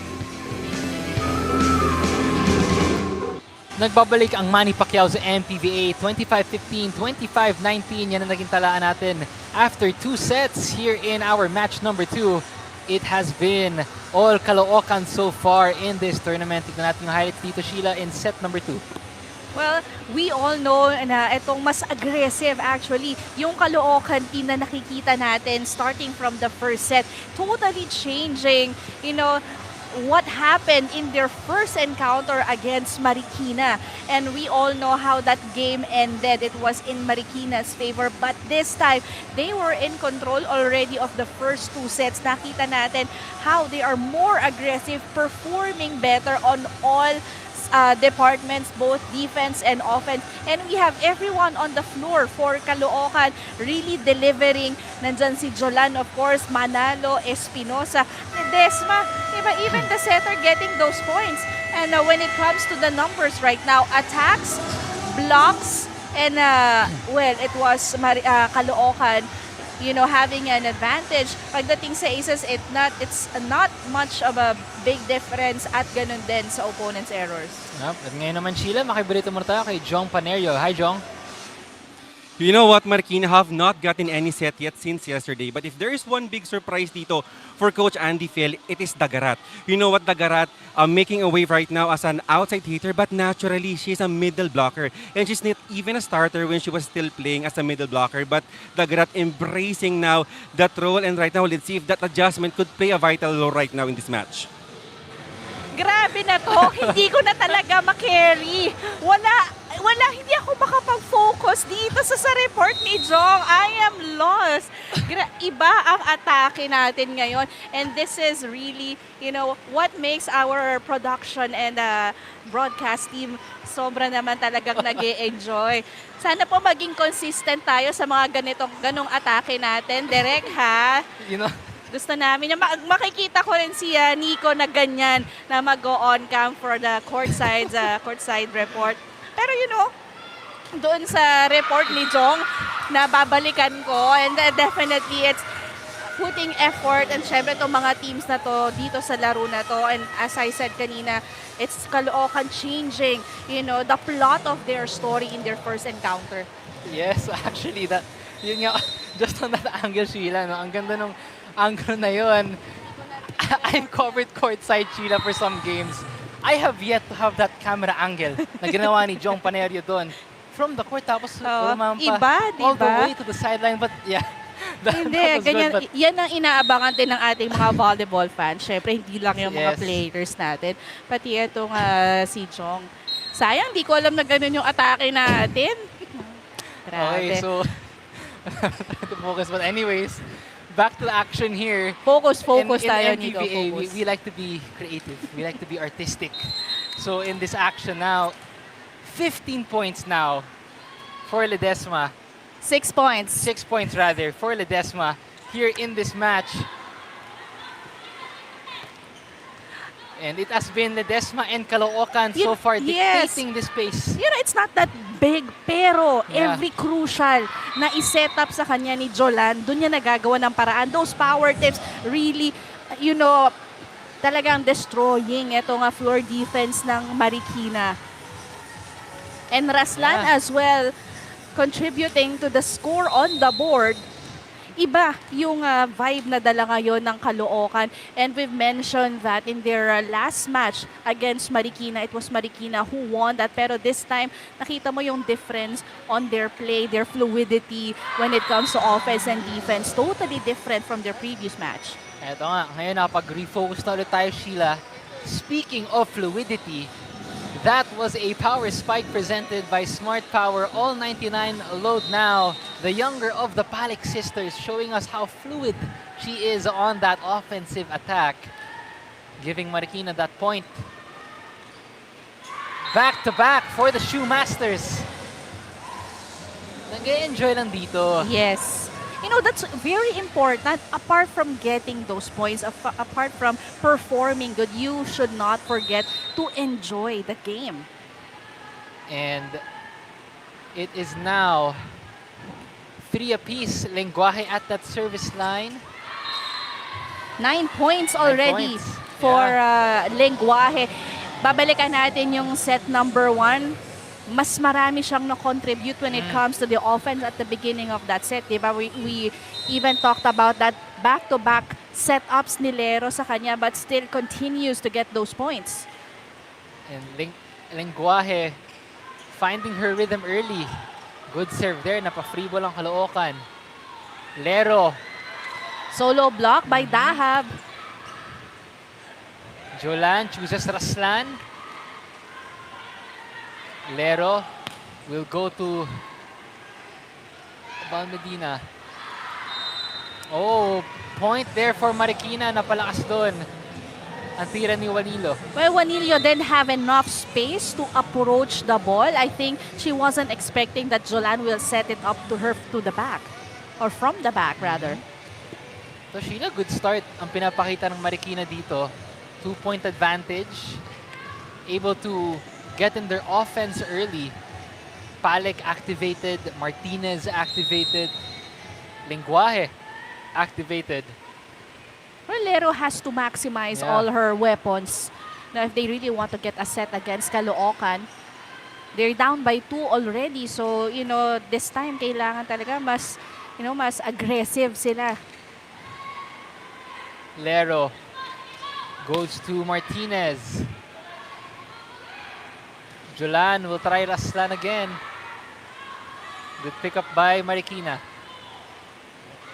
Nagbabalik ang Manny Pacquiao sa MPVA. 25-15, 25-19, yan ang naging talaan natin after 2 sets here in our match number 2. It has been all Caloocan so far in this tournament. Tignan natin yung highlights dito, Sheila, in set number 2. Well, we all know na itong mas aggressive actually yung Caloocan team na nakikita natin starting from the first set. Totally changing, what happened in their first encounter against Marikina. And we all know how that game ended. It was in Marikina's favor. But this time, they were in control already of the first 2 sets. Nakita natin how they are more aggressive, performing better on all departments, both defense and offense. And we have everyone on the floor for Caloocan really delivering. Nandyan si Jolan, of course, Manalo, Espinosa, Ledesma, even the setter getting those points. And when it comes to the numbers right now, attacks, blocks, and it was Caloocan having an advantage. Pagdating sa aces, it's not much of a big difference at ganun din sa opponent's errors. At ngayon naman, Sheila, makibalita muna tayo kay Jong Panerio. Hi, Jong. You know what, Marikina have not gotten any set yet since yesterday. But if there is one big surprise dito for Coach Andy Phil, it is Dagarat. You know what, Dagarat making a wave right now as an outside hitter, but naturally, she's a middle blocker. And she's not even a starter when she was still playing as a middle blocker. But Dagarat embracing now that role. And right now, let's see if that adjustment could play a vital role right now in this match. Grabe na to, hindi ko na talaga makarry. hindi ako makapag-focus dito sa report ni Jong. I am lost. Iba ang atake natin ngayon. And this is really, what makes our production and broadcast team sobra naman talagang nag-e-enjoy. Sana po maging consistent tayo sa mga ganong atake natin. Direk, ha? Gusto namin. Makikita ko rin si Nico na ganyan na mag-on cam for the courtside report. Pero doon sa report ni Jong na babalikan ko, and definitely it's putting effort, and syempre itong mga teams na to dito sa laro na to, and as I said kanina, it's Caloocan changing the plot of their story in their first encounter. Yes, actually, yun nga, just on that angle, Sheila, no? Ang ganda nung angle na yun. I've covered courtside, Sheila, for some games. I have yet to have that camera angle na ginawa ni Jong Panerio doon. From the court, tapos umampa Iba, all the diba? way to the sideline. But yeah, Hindi, that was ganyan, good. But yan ang inaabangan din ng ating mga volleyball fans. Syempre, hindi lang yung mga Yes. players natin. Pati itong si Jong. Sayang, di ko alam na ganun yung atake natin. okay, Grabe. so trying to focus. But anyways, back to the action here. Focus in tayo, Nico. MPVA, Focus. we like to be creative. We like to be artistic. So in this action now, 15 points now for Ledesma. 6 points. 6 points rather for Ledesma here in this match. And it has been Ledesma and Caloocan so far Yes. dictating this pace. It's not that big, pero Yeah. every crucial na iset up sa kanya ni Jolan, doon niya nagagawa ng paraan. Those power tips really, talagang destroying itong floor defense ng Marikina. And Raslan Yeah. as well, contributing to the score on the board. Iba yung vibe na dala ngayon ng Caloocan. And we've mentioned that in their last match against Marikina, it was Marikina who won that. Pero this time, nakita mo yung difference on their play, their fluidity when it comes to offense and defense. Totally different from their previous match. Eto nga, ngayon nakapag-refocus na ulit tayo, Sheila. Speaking of fluidity, that was a power spike presented by Smart Power. All 99 load now. The younger of the Palik sisters showing us how fluid she is on that offensive attack. Giving Marikina that point. Back to back for the Shoemasters. Nag-enjoy lang dito. Yes. That's very important. Apart from getting those points, apart from performing good, you should not forget to enjoy the game. And it is now 3 apiece. Lenguaje at that service line. 9 points already points. for Lenguaje. Babalikan natin yung set number 1. Mas marami siyang na-contribute when it comes to the offense at the beginning of that set. Diba? We even talked about that back-to-back setups ni Lero sa kanya, but still continues to get those points. And Lenguaje finding her rhythm early. Good serve there. Napa-freeball ang Caloocan. Lero. Solo block by Dahab. Jolan chooses Raslan. Lero will go to Bal Medina. Oh, point there for Marikina. Napalakas doon ang tira ni Juanillo. Well, Juanillo didn't have enough space to approach the ball. I think she wasn't expecting that Jolan will set it up to her to the back. Or from the back, rather. So Sheila, good start ang pinapakita ng Marikina dito. 2-point advantage. Able to get in their offense early. Palek activated, Martinez activated, Lenguaje activated. Well, Lero has to maximize all her weapons. Now, if they really want to get a set against Caloocan, they're down by 2 already. So, this time kailangan talaga mas aggressive sila. Lero goes to Martinez. Jolan will try Raslan again. Good pickup by Marikina.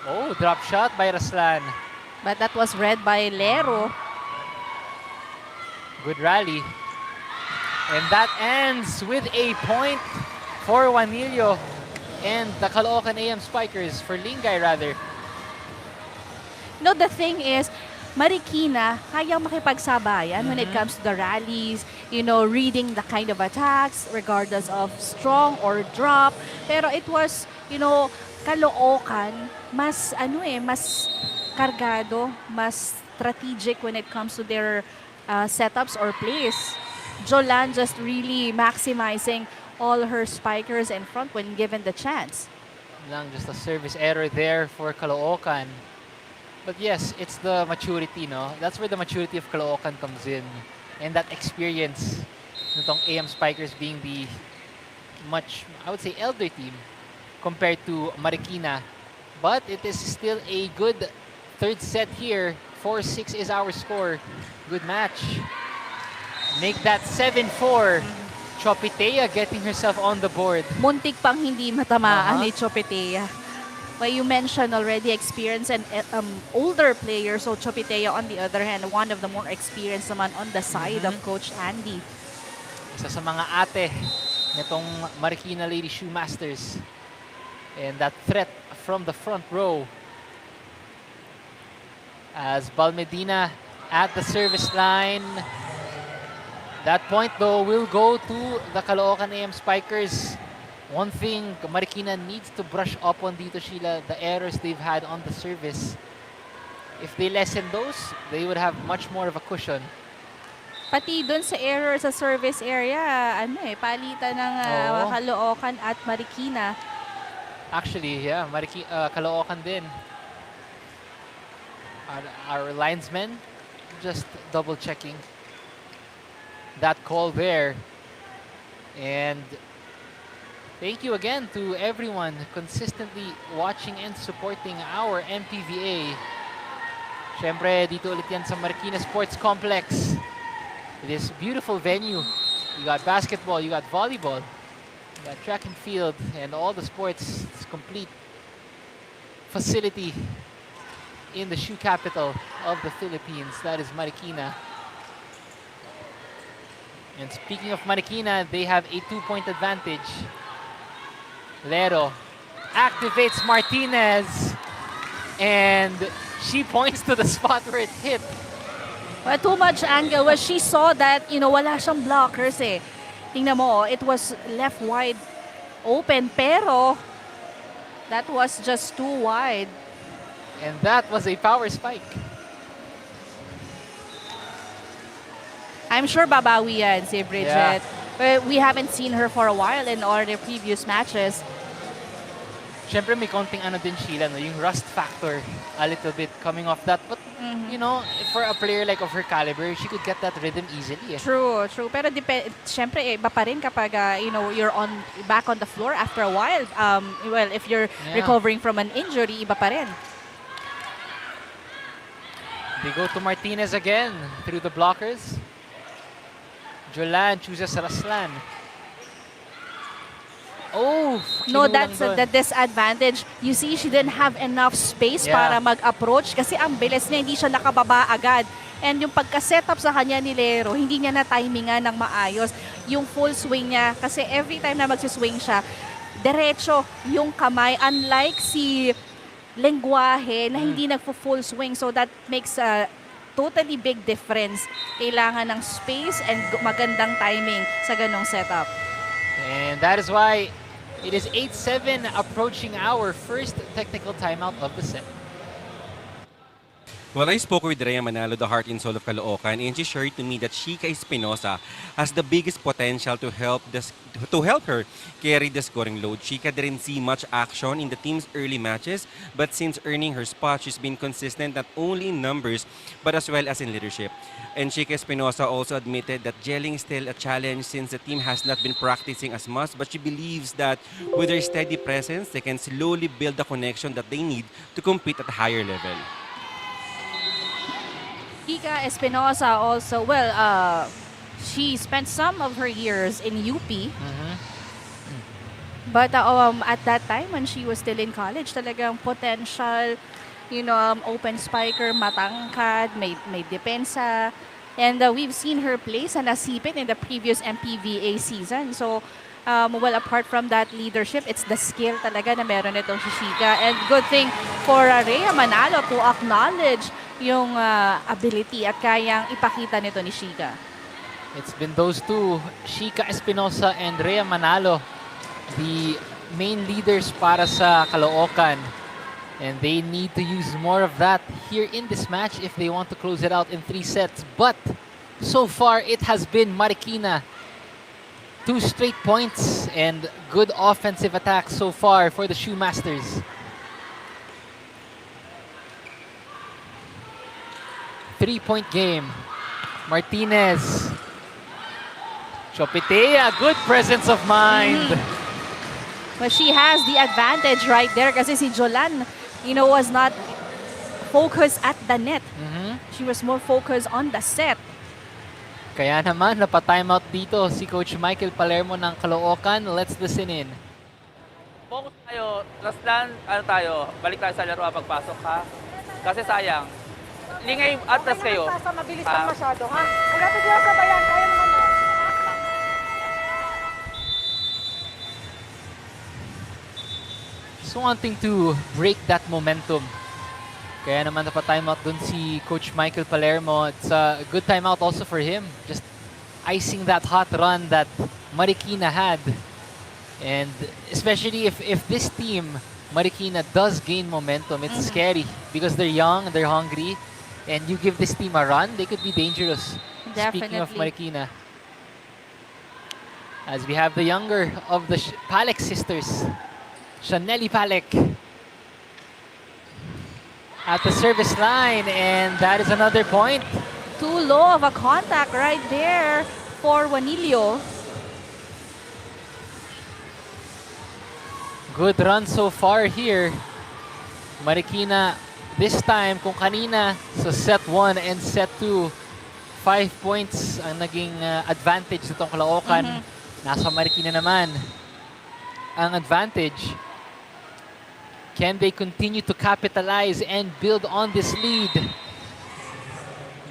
Oh, drop shot by Raslan. But that was read by Lero. Good rally. And that ends with a point for Juanillo and the Caloocan AM Spikers, for Lingay rather. No, the thing is, Marikina, kayang makipagsabayan when it comes to the rallies, reading the kind of attacks, regardless of strong or drop. Pero it was, Caloocan, mas kargado, mas strategic when it comes to their setups or plays. Jolan just really maximizing all her spikers in front when given the chance. Lang, just a service error there for Caloocan. But yes, it's the maturity, no? That's where the maturity of Caloocan comes in. And that experience nitong AM Spikers being the much, I would say, elder team compared to Marikina. But it is still a good third set here. 4-6 is our score. Good match. Make that 7-4. Chopitea getting herself on the board. Muntik pang hindi matamaan ni Chopitea. But you mentioned already experienced and older players. So Chopitea, on the other hand, one of the more experienced naman on the side of Coach Andy. Isa sa mga ate nitong Marikina Lady Shoe Masters. And that threat from the front row. As Balmedina at the service line. That point though will go to the Caloocan AM Spikers. One thing Marikina needs to brush up on dito, Sheila, the errors they've had on the service. If they lessen those, they would have much more of a cushion. Pati dun sa error sa service area, palitan ng Caloocan at Marikina. Actually, yeah, Caloocan din. Our linesmen just double checking that call there. And thank you again to everyone consistently watching and supporting our MPVA. Siyempre, dito ulit yan sa Marikina Sports Complex. This beautiful venue. You got basketball, you got volleyball, you got track and field, and all the sports. It's complete facility in the shoe capital of the Philippines. That is Marikina. And speaking of Marikina, they have a 2-point advantage. Lero activates Martinez, and she points to the spot where it hit. Well, too much angle. Well, she saw that, wala siyang blockers eh. Tingnan mo, it was left wide open, pero that was just too wide. And that was a power spike. I'm sure babawi yan si Bridget. But we haven't seen her for a while in all the previous matches. Siyempre may konting din Sheila, no? Yung rust factor a little bit coming off that. But, for a player like of her caliber, she could get that rhythm easily. Eh. True. Pero siyempre, iba pa rin kapag, you're back on the floor after a while. If you're recovering from an injury, iba pa rin. They go to Martinez again through the blockers. Jolan chooses Raslan. Oh, no, that's the disadvantage. You see, she didn't have enough space para mag-approach kasi ang bilis niya, hindi siya nakababa agad. And yung pagka-setup sa kanya ni Lero, hindi niya na-timingan ng maayos. Yung full swing niya, kasi every time na magsiswing siya, diretso yung kamay. Unlike si Lengguahe na hindi nagpo-full swing. So that makes a totally big difference. Kailangan ng space and magandang timing sa ganong setup. And that is why it is 8-7 approaching our first technical timeout of the set. Well, I spoke with Rhea Manalo, the heart and soul of Caloocan, and she shared to me that Chica Espinosa has the biggest potential to help her carry the scoring load. Chica didn't see much action in the team's early matches, but since earning her spot, she's been consistent not only in numbers, but as well as in leadership. And Chica Espinosa also admitted that gelling is still a challenge since the team has not been practicing as much, but she believes that with their steady presence, they can slowly build the connection that they need to compete at a higher level. Chica Espinosa also, she spent some of her years in UP. But at that time when she was still in college, talagang potential, open spiker, matangkad, may depensa. And we've seen her play sa Nasipit in the previous MPVA season. So Well, apart from that leadership, it's the skill talaga na meron itong si Shika. And good thing for Rhea Manalo to acknowledge yung ability at kayang ipakita nito ni Shika. It's been those two, Shika Espinosa and Rhea Manalo, the main leaders para sa Caloocan. And they need to use more of that here in this match if they want to close it out in 3 sets. But so far, it has been Marikina. 2 straight points and good offensive attacks so far for the Shoemasters. 3-point game. Martinez. Chopitea, good presence of mind. But she has the advantage right there kasi si Jolan, was not focused at the net. She was more focused on the set. Kaya naman, napa-timeout dito si Coach Michael Palermo ng Caloocan. Let's listen in. Focus tayo, last dance, tayo, balik tayo sa laro pagpasok ha. Kasi sayang. Lingay atras kayo. Mabilis lang masyado, ha? Malapit lang sa bayan, kaya naman yan. Just wanting to break that momentum. Kaya naman napa-timeout dun si Coach Michael Palermo. It's a good timeout also for him. Just icing that hot run that Marikina had. And especially if this team, Marikina, does gain momentum, it's scary because they're young, they're hungry, and you give this team a run, they could be dangerous. Speaking of Definitely. Marikina. As we have the younger of the Palek sisters, Shanelli Palek, at the service line, and that is another point. Too low of a contact right there for Juanillo. Good run so far here. Marikina, this time, kung kanina sa set 1 and set 2, 5 points ang naging advantage nitong Caloocan. Nasa Marikina naman ang advantage. Can they continue to capitalize and build on this lead?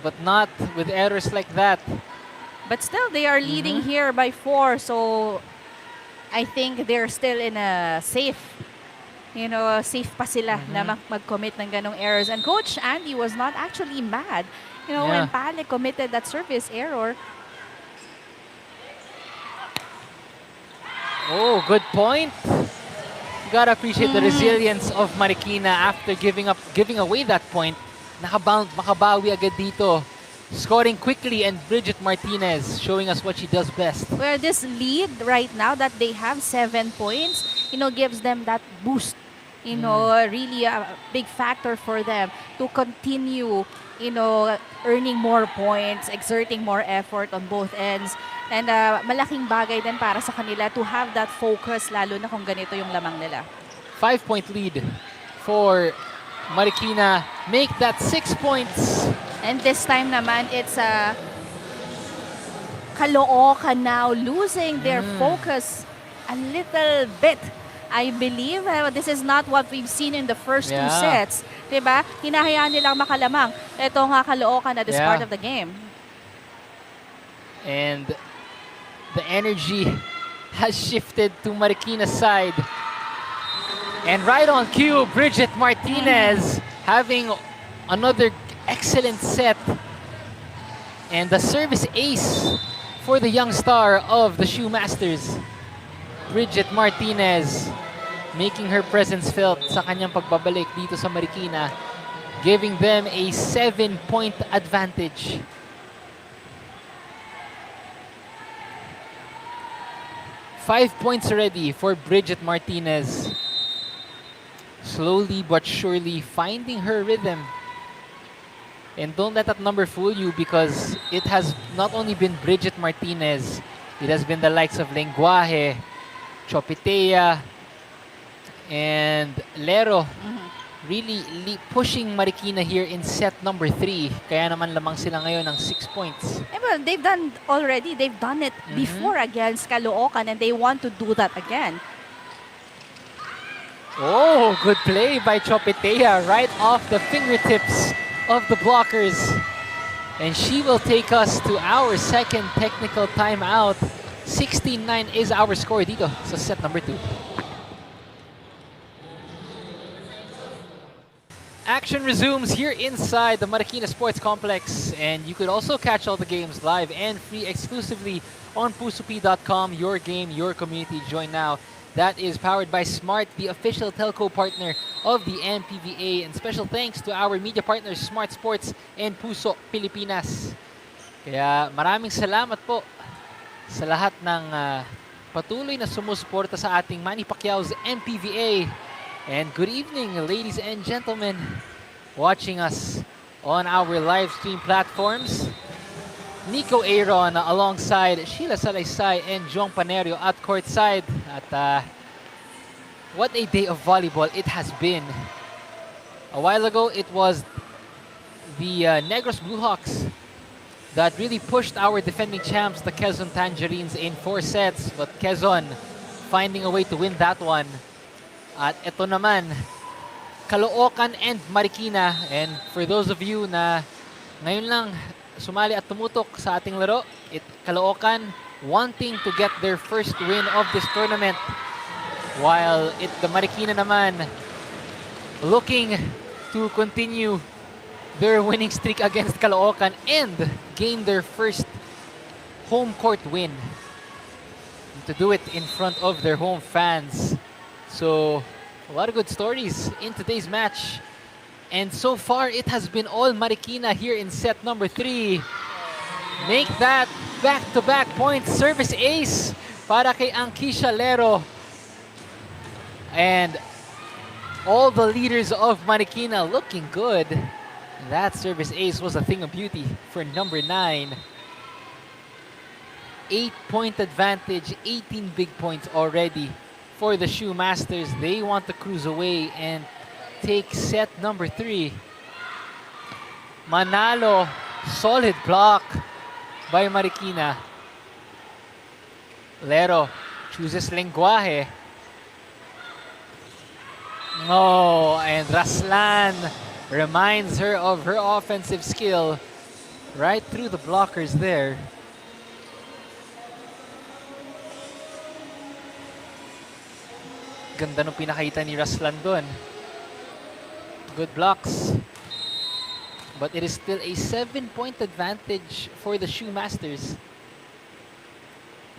But not with errors like that. But still, they are leading here by 4. So, I think they're still in a safe, safe pa sila na mag-commit ng ganong errors. And Coach Andy was not actually mad, when Pale committed that service error. Oh, good point. Gotta appreciate the resilience of Marikina after giving away that point. Makabawi agad dito. Scoring quickly, and Bridget Martinez showing us what she does best. Where this lead right now that they have 7 points, gives them that boost. Really a big factor for them to continue, earning more points, exerting more effort on both ends. And malaking bagay din para sa kanila to have that focus, lalo na kung ganito yung lamang nila. 5-point lead for Marikina. Make that 6 points. And this time naman, it's Caloocan now losing their focus a little bit. I believe this is not what we've seen in the first 2 sets. Diba? Hinahayaan nilang makalamang. Ito nga Caloocan at this part of the game. And the energy has shifted to Marikina's side. And right on cue, Bridget Martinez having another excellent set. And the service ace for the young star of the Shoemasters. Bridget Martinez making her presence felt sa kanyang pagbabalik dito sa Marikina, giving them a 7-point advantage. Five points already for Bridget Martinez. Slowly but surely finding her rhythm. And don't let that number fool you, because it has not only been Bridget Martinez, it has been the likes of Lenguaje, Chopitea, and Lero. Really pushing Marikina here in set number 3. Kaya naman lamang sila ngayon ng 6 points. Well, they've done it before against Caloocan, and they want to do that again. Oh, good play by Chopitea right off the fingertips of the blockers. And she will take us to our second technical timeout. 16-9 is our score dito sa set number 2. Action resumes here inside the Marikina Sports Complex, and you could also catch all the games live and free exclusively on pusopi.com. Your game, your community. Join now. That is powered by Smart, the official telco partner of the MPVA. And special thanks to our media partners, Smart Sports and Puso Pilipinas. Kaya maraming salamat po sa lahat ng patuloy na sumusuporta sa ating Manny Pacquiao's MPVA. And good evening, ladies and gentlemen, watching us on our live stream platforms. Nico Aaron alongside Sheila Salaysay and Jong Panerio at courtside. At what a day of volleyball it has been. A while ago, it was the Negros Blue Hawks that really pushed our defending champs, the Quezon Tangerines, in 4 sets. But Quezon finding a way to win that one. At ito naman, Caloocan and Marikina. And for those of you na ngayon lang sumali at tumutok sa ating laro, Caloocan wanting to get their first win of this tournament, while the Marikina naman looking to continue their winning streak against Caloocan and gain their first home court win, and to do it in front of their home fans. So a lot of good stories in today's match. And so far, it has been all Marikina here in set number 3. Make that back-to-back point service ace para kay Ankisha Lero. And all the leaders of Marikina looking good. That service ace was a thing of beauty for number 9. 8-point advantage, 18 big points already for the Shoe Masters. They want to cruise away and take set number 3. Manalo, solid block by Marikina. Lero chooses Lenguaje. Oh, and Raslan reminds her of her offensive skill right through the blockers there. Ganda nung pinakita ni Raslan doon. Good blocks. But it is still a 7-point advantage for the Shoe Masters.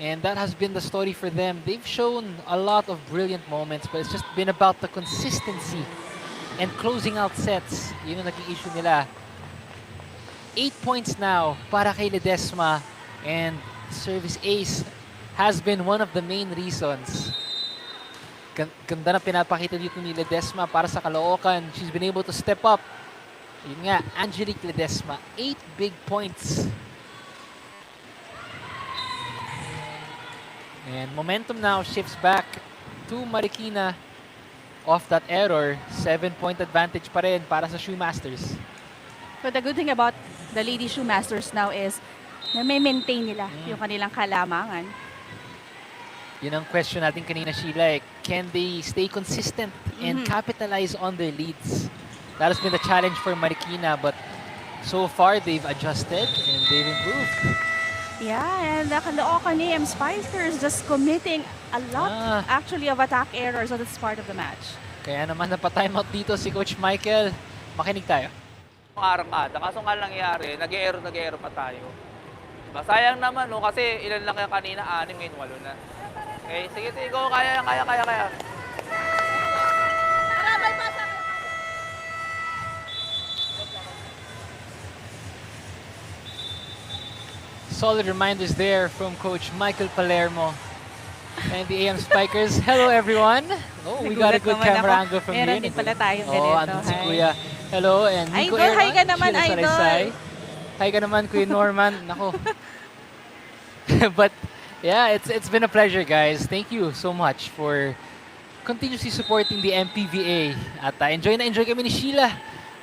And that has been the story for them. They've shown a lot of brilliant moments, but it's just been about the consistency and closing out sets. Yun ang naging issue nila. 8 points now para kay Ledesma, and service ace has been one of the main reasons. Ganda na pinapakita dito ni Ledesma para sa Caloocan. She's been able to step up. Yun nga, Angelique Ledesma, 8 big points. And momentum now shifts back to Marikina off that error. 7-point advantage pa rin para sa Shoe Masters. But the good thing about the Lady Shoe Masters now is na may maintain nila yung kanilang kalamangan. Yun ang question natin kanina, Sheila. Can they stay consistent and capitalize on their leads? That has been the challenge for Marikina, but so far they've adjusted and they've improved. Yeah, and the Caloocan AM Spikers just committing a lot actually of attack errors, so that's part of the match. Kaya naman napatimeout dito si Coach Michael. Makinig tayo. Arangkada. Kaso nga nangyari, nag-e-error pa tayo. Diba? Sayang naman, no? Kasi ilan lang kaya kanina, 6, ngayon 8 na. Okay, sige, go. Kaya. Solid reminders there from Coach Michael Palermo and the AM Spikers. Hello, everyone. Oh, we got a good camera angle from here. Meron din pala tayong ganito. Oh, andun si Kuya. Hello, and Nico Idol, hi ka Aaron, naman, Sheila Idol. Salaysay. Hi ka naman, Kuya Norman. Nako. But yeah, it's been a pleasure, guys. Thank you so much for continuously supporting the MPVA. At enjoy kami ni Sheila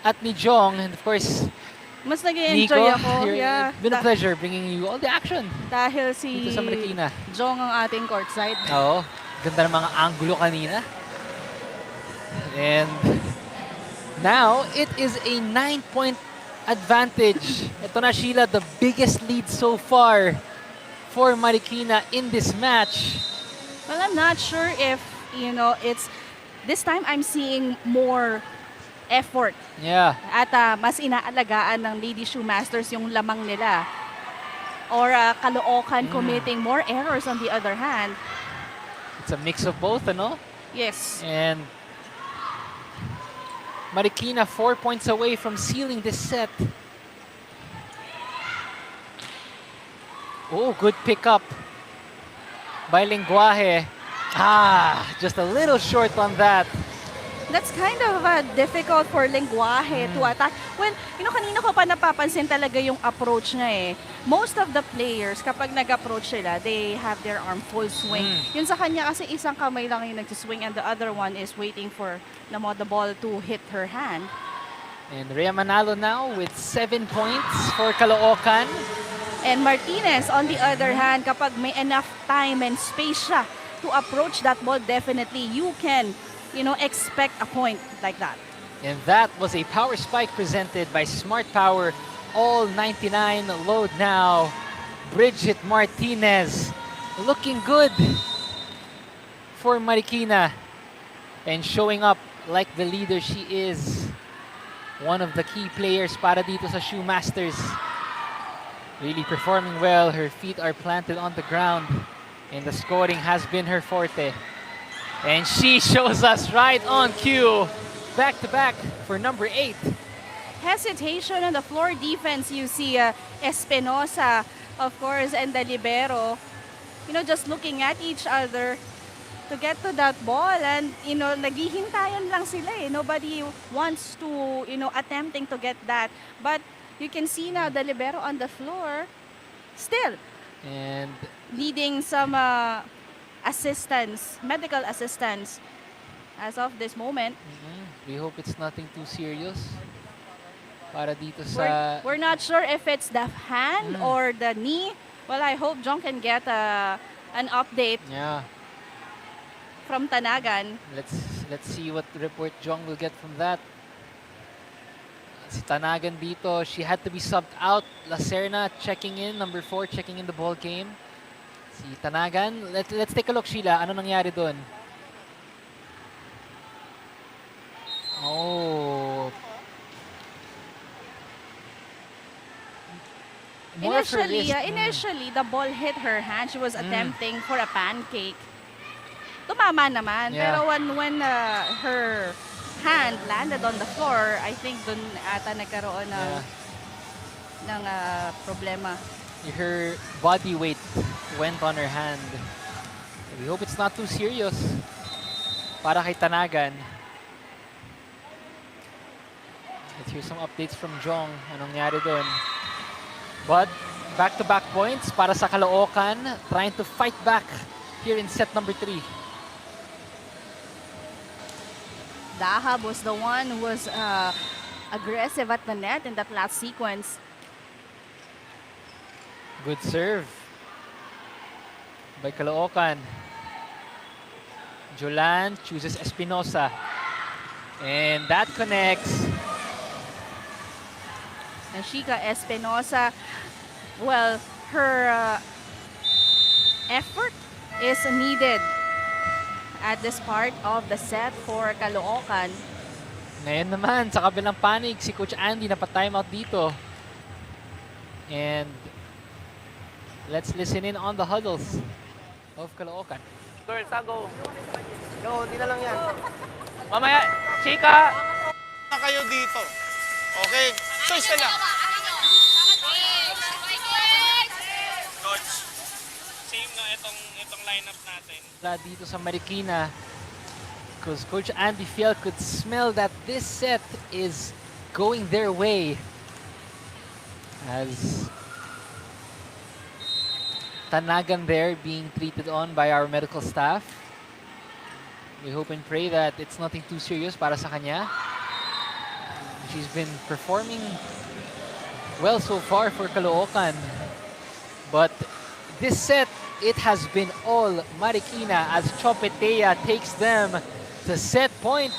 at ni Jong, and of course, Mas Nico. nag-enjoy ako. It's been a pleasure bringing you all the action Dahil si dito sa Marikina. Jong ang ating courtside. Oo, ganda ng mga angulo kanina. And now, it is a 9-point advantage. Ito na, Sheila, the biggest lead so far for Marikina in this match. Well, I'm not sure if, it's this time I'm seeing more effort Yeah. at mas inaalagaan ng Lady Shoemasters yung lamang nila. Or Caloocan committing more errors on the other hand. It's a mix of both, ano? Yes. And Marikina 4 points away from sealing this set. Oh, good pickup by Lenguaje. Just a little short on that. That's kind of difficult for Lenguaje to attack. Well, kanina ko pa napapansin talaga yung approach niya eh. Most of the players, kapag nag-approach sila, they have their arm full swing. Yun sa kanya kasi isang kamay lang yung nagsiswing and the other one is waiting for the ball to hit her hand. And Rhea Manalo now with 7 points for Caloocan. And Martinez, on the other hand, kapag may enough time and space siya to approach that ball, definitely you can expect a point like that. And that was a power spike presented by Smart Power. All 99 load now. Bridget Martinez looking good for Marikina and showing up like the leader she is. One of the key players para dito sa Shoemasters. Really performing well. Her feet are planted on the ground and the scoring has been her forte. And she shows us right on cue. Back to back for number 8. Hesitation on the floor defense. You see Espinosa, of course, and the libero, just looking at each other to get to that ball. And, naghihintayan lang sila eh. Nobody wants to, attempting to get that. But you can see now the libero on the floor still And needing some medical assistance as of this moment. we hope it's nothing too serious para dito sa... We're not sure if it's the hand or the knee. Well, I hope John can get an update Yeah, from Tanagan. let's see what report Jong will get from that. Si Tanagan dito, she had to be subbed out. Lacerna checking in, number 4 checking in the ball game. Si Tanagan, let's take a look, Sheila. Ano nangyari doon? Oh. More for wrist. Initially, the ball hit her hand. She was attempting for a pancake. Tumama naman. Yeah. Pero when her hand landed on the floor, I think dun ata nagkaroon ng problema. Her body weight went on her hand. We hope it's not too serious para kay Tanagan. Let's hear some updates from Jong. Anong nangyari doon? But back-to-back points para sa Caloocan, trying to fight back here in set number 3. Dahab was the one who was aggressive at the net in that last sequence. Good serve by Caloocan. Jolan chooses Espinosa. And that connects. Ashika Espinosa, well, her effort is needed at this part of the set for Caloocan. Ngayon naman, sa kabilang panig, si Coach Andy napa-timeout dito. And let's listen in on the huddles of Caloocan. Girls, go. No, hindi na lang yan. Mamaya, chika! Na kayo dito. Okay? Choice ka lang. Coach, same na itong lineup natin. Dito sa Marikina, because Coach Andy Fiel could smell that this set is going their way. As Tanagan there being treated on by our medical staff. We hope and pray that it's nothing too serious para sa kanya. She's been performing well so far for Caloocan. But this set, it has been all Marikina as Chopetea takes them to set point.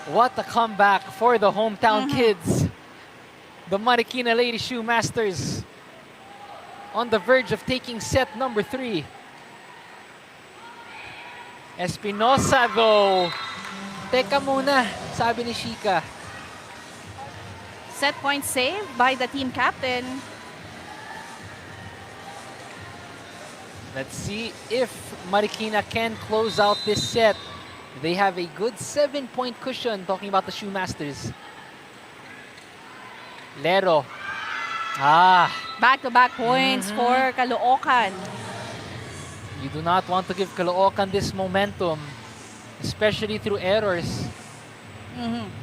What a comeback for the hometown kids. The Marikina Lady Shoemasters on the verge of taking set number 3. Espinosa though. Teka muna, sabi ni Shika. Set point saved by the team captain. Let's see if Marikina can close out this set. They have a good 7-point cushion, talking about the Shoemasters. Lero. Back-to-back points for Caloocan. You do not want to give Caloocan this momentum, especially through errors.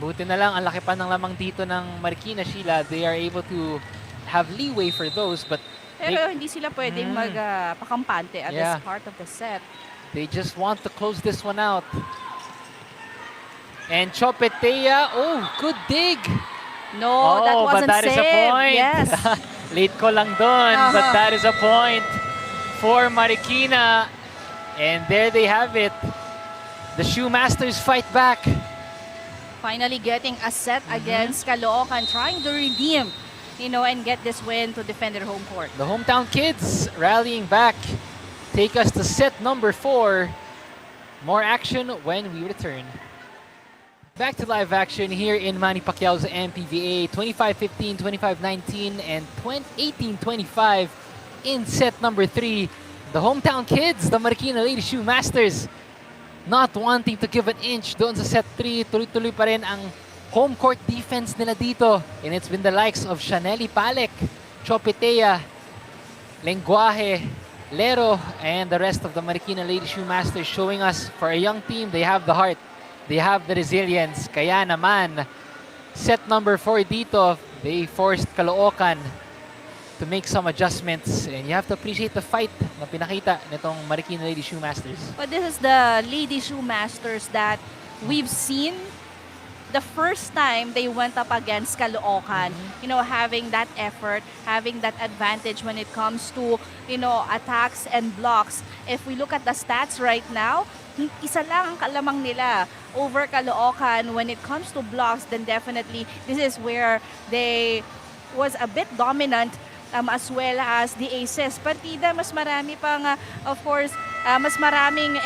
Buti na lang, ang laki pa ng lamang dito ng Marikina, Sheila. They are able to have leeway for those, but Pero hindi sila pwedeng magpakampante at Yeah. this part of the set. they just want to close this one out. And Chopetea, oh, good dig. No, that Oh, but wasn't that is a saved. point. Yes. Late ko lang dun, but that is a point for Marikina. And there they have it. The Shoemasters fight back. Finally getting a set against Caloocan, trying to redeem, and get this win to defend their home court. The hometown kids rallying back. Take us to set number 4. More action when we return. Back to live action here in Manny Pacquiao's MPVA. 25-15, 25-19, and 18-25 in set number 3. The hometown kids, the Marikina Lady Shoemasters, not wanting to give an inch doon sa set 3. Tuloy-tuloy pa rin ang home court defense nila dito. And it's been the likes of Shaneli Palek, Chopetea, Lenguaje, Lero, and the rest of the Marikina Lady Shoemasters showing us, for a young team, they have the heart. They have the resilience. Kaya naman, set number 4 dito, they forced Caloocan to make some adjustments. And you have to appreciate the fight na pinakita nitong Marikina Lady Shoemasters. But this is the Lady Shoemasters that we've seen the first time they went up against Caloocan, having that effort, having that advantage when it comes to, attacks and blocks. If we look at the stats right now, isa lang ang kalamang nila over Caloocan. When it comes to blocks, then definitely this is where they was a bit dominant, as well as the aces. Partida, mas marami pang, of course, mas maraming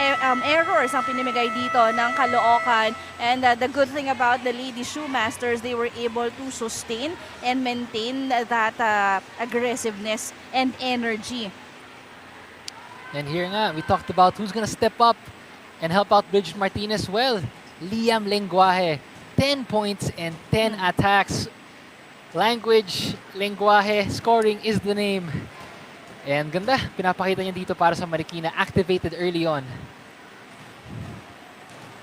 errors ang pinimigay dito ng Caloocan. And the good thing about the Lady Shoemasters, they were able to sustain and maintain that aggressiveness and energy. And here nga, we talked about who's gonna step up and help out Bridget Martinez. Well, Liam Lenguaje, 10 points and 10 attacks. Language, Lenguaje, scoring is the name. And ganda, pinapakita niya dito para sa Marikina, activated early on.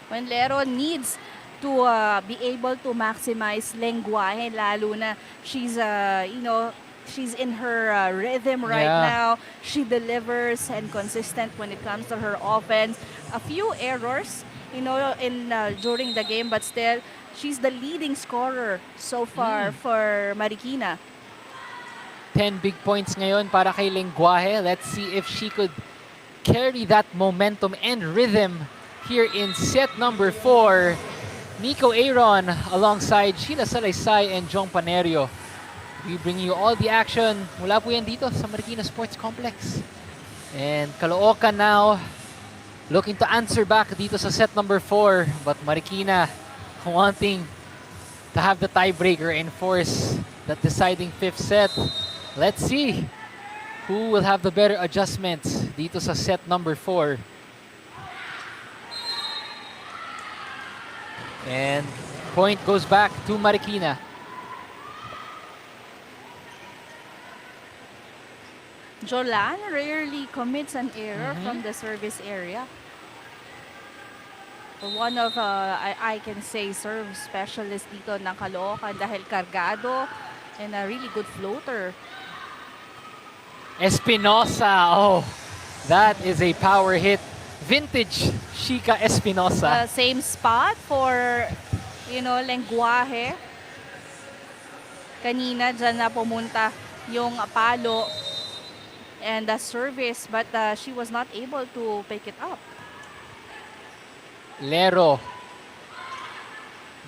When Lero needs to be able to maximize Lenguaje, lalo na she's, she's in her rhythm right now. She delivers and consistent when it comes to her offense. A few errors, during the game, but still, she's the leading scorer so far for Marikina. 10 big points ngayon para kay Lenguaje. Let's see if she could carry that momentum and rhythm here in set number 4. Nico Aaron alongside Sheila Salaysay and Jong Panerio. We bring you all the action. Mula po yan dito sa Marikina Sports Complex. And Caloocan now looking to answer back dito sa set number 4. But Marikina wanting to have the tiebreaker and force that deciding 5th set. Let's see who will have the better adjustments dito sa set number 4. And point goes back to Marikina. Jolan rarely commits an error from the service area. One of, I can say, serve specialist dito ng Caloocan dahil kargado and a really good floater. Espinosa, oh, that is a power hit. Vintage Shika Espinosa. Same spot for, Lenguaje. Kanina dyan na pumunta yung palo and the service, but she was not able to pick it up. Lero.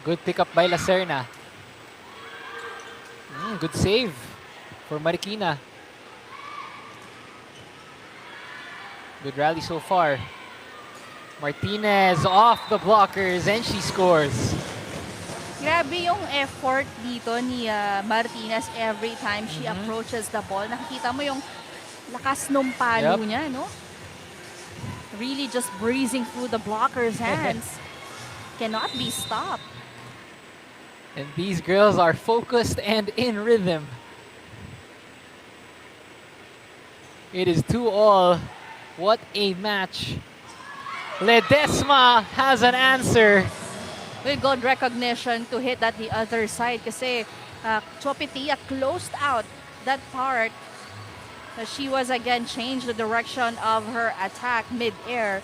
Good pickup by Lacerna. Good save for Marikina. Good rally so far. Martinez off the blockers and she scores. Grabe yung effort dito ni Martinez every time she approaches the ball. Nakikita mo yung lakas ng palo Yep. niya, no? Really just breezing through the blocker's hands. Cannot be stopped. And these girls are focused and in rhythm. It is 2-all. What a match. Ledesma has an answer. With good recognition to hit at the other side kasi Chopitia closed out that part. She was again changed the direction of her attack mid-air.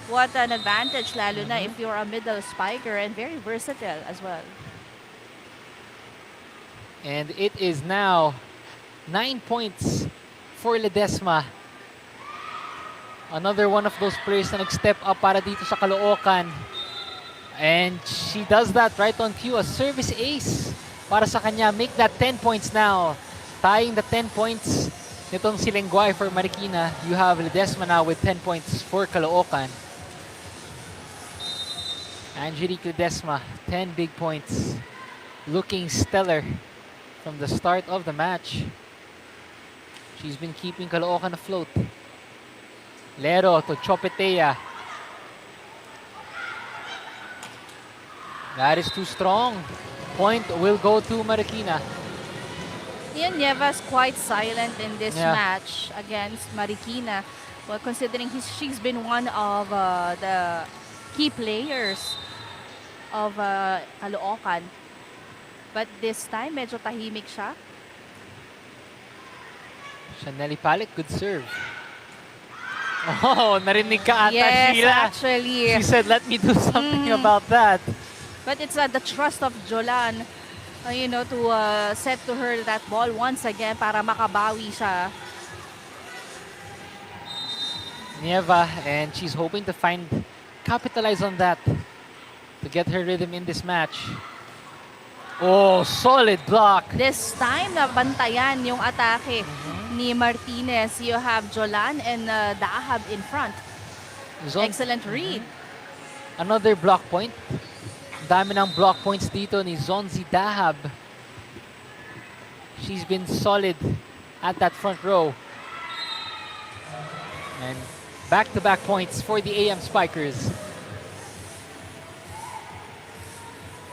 What an advantage lalo na if you're a middle spiker and very versatile as well. And it is now 9 points for Ledesma. Another one of those players na nag-step up para dito sa Caloocan. And she does that right on cue. A service ace para sa kanya. Make that 10 points now. Tying the 10 points nitong si Lenguay for Marikina. You have Ledesma now with 10 points for Caloocan. Angelique Ledesma, 10 big points. Looking stellar from the start of the match. She's been keeping Caloocan afloat. Lero to Chopetea. That is too strong. Point will go to Marikina. Ian Nieva's quite silent in this Yeah. match against Marikina. Well, considering she's been one of the key players of Caloocan. But this time, medyo tahimik siya. Shanelli Palik, good serve. Oh, narinig ka ata, Yes, Sheila. actually. She said, let me do something about that. But it's the trust of Jolan, to set to her that ball once again para makabawi siya. Nieva, and she's hoping to capitalize on that to get her rhythm in this match. Oh, solid block. This time, nabantayan yung atake ni Martinez. You have Jolan and Dahab in front. Excellent read. Another block point. Dami ng block points dito ni Zonzi Dahab. She's been solid at that front row. And back-to-back points for the AM Spikers.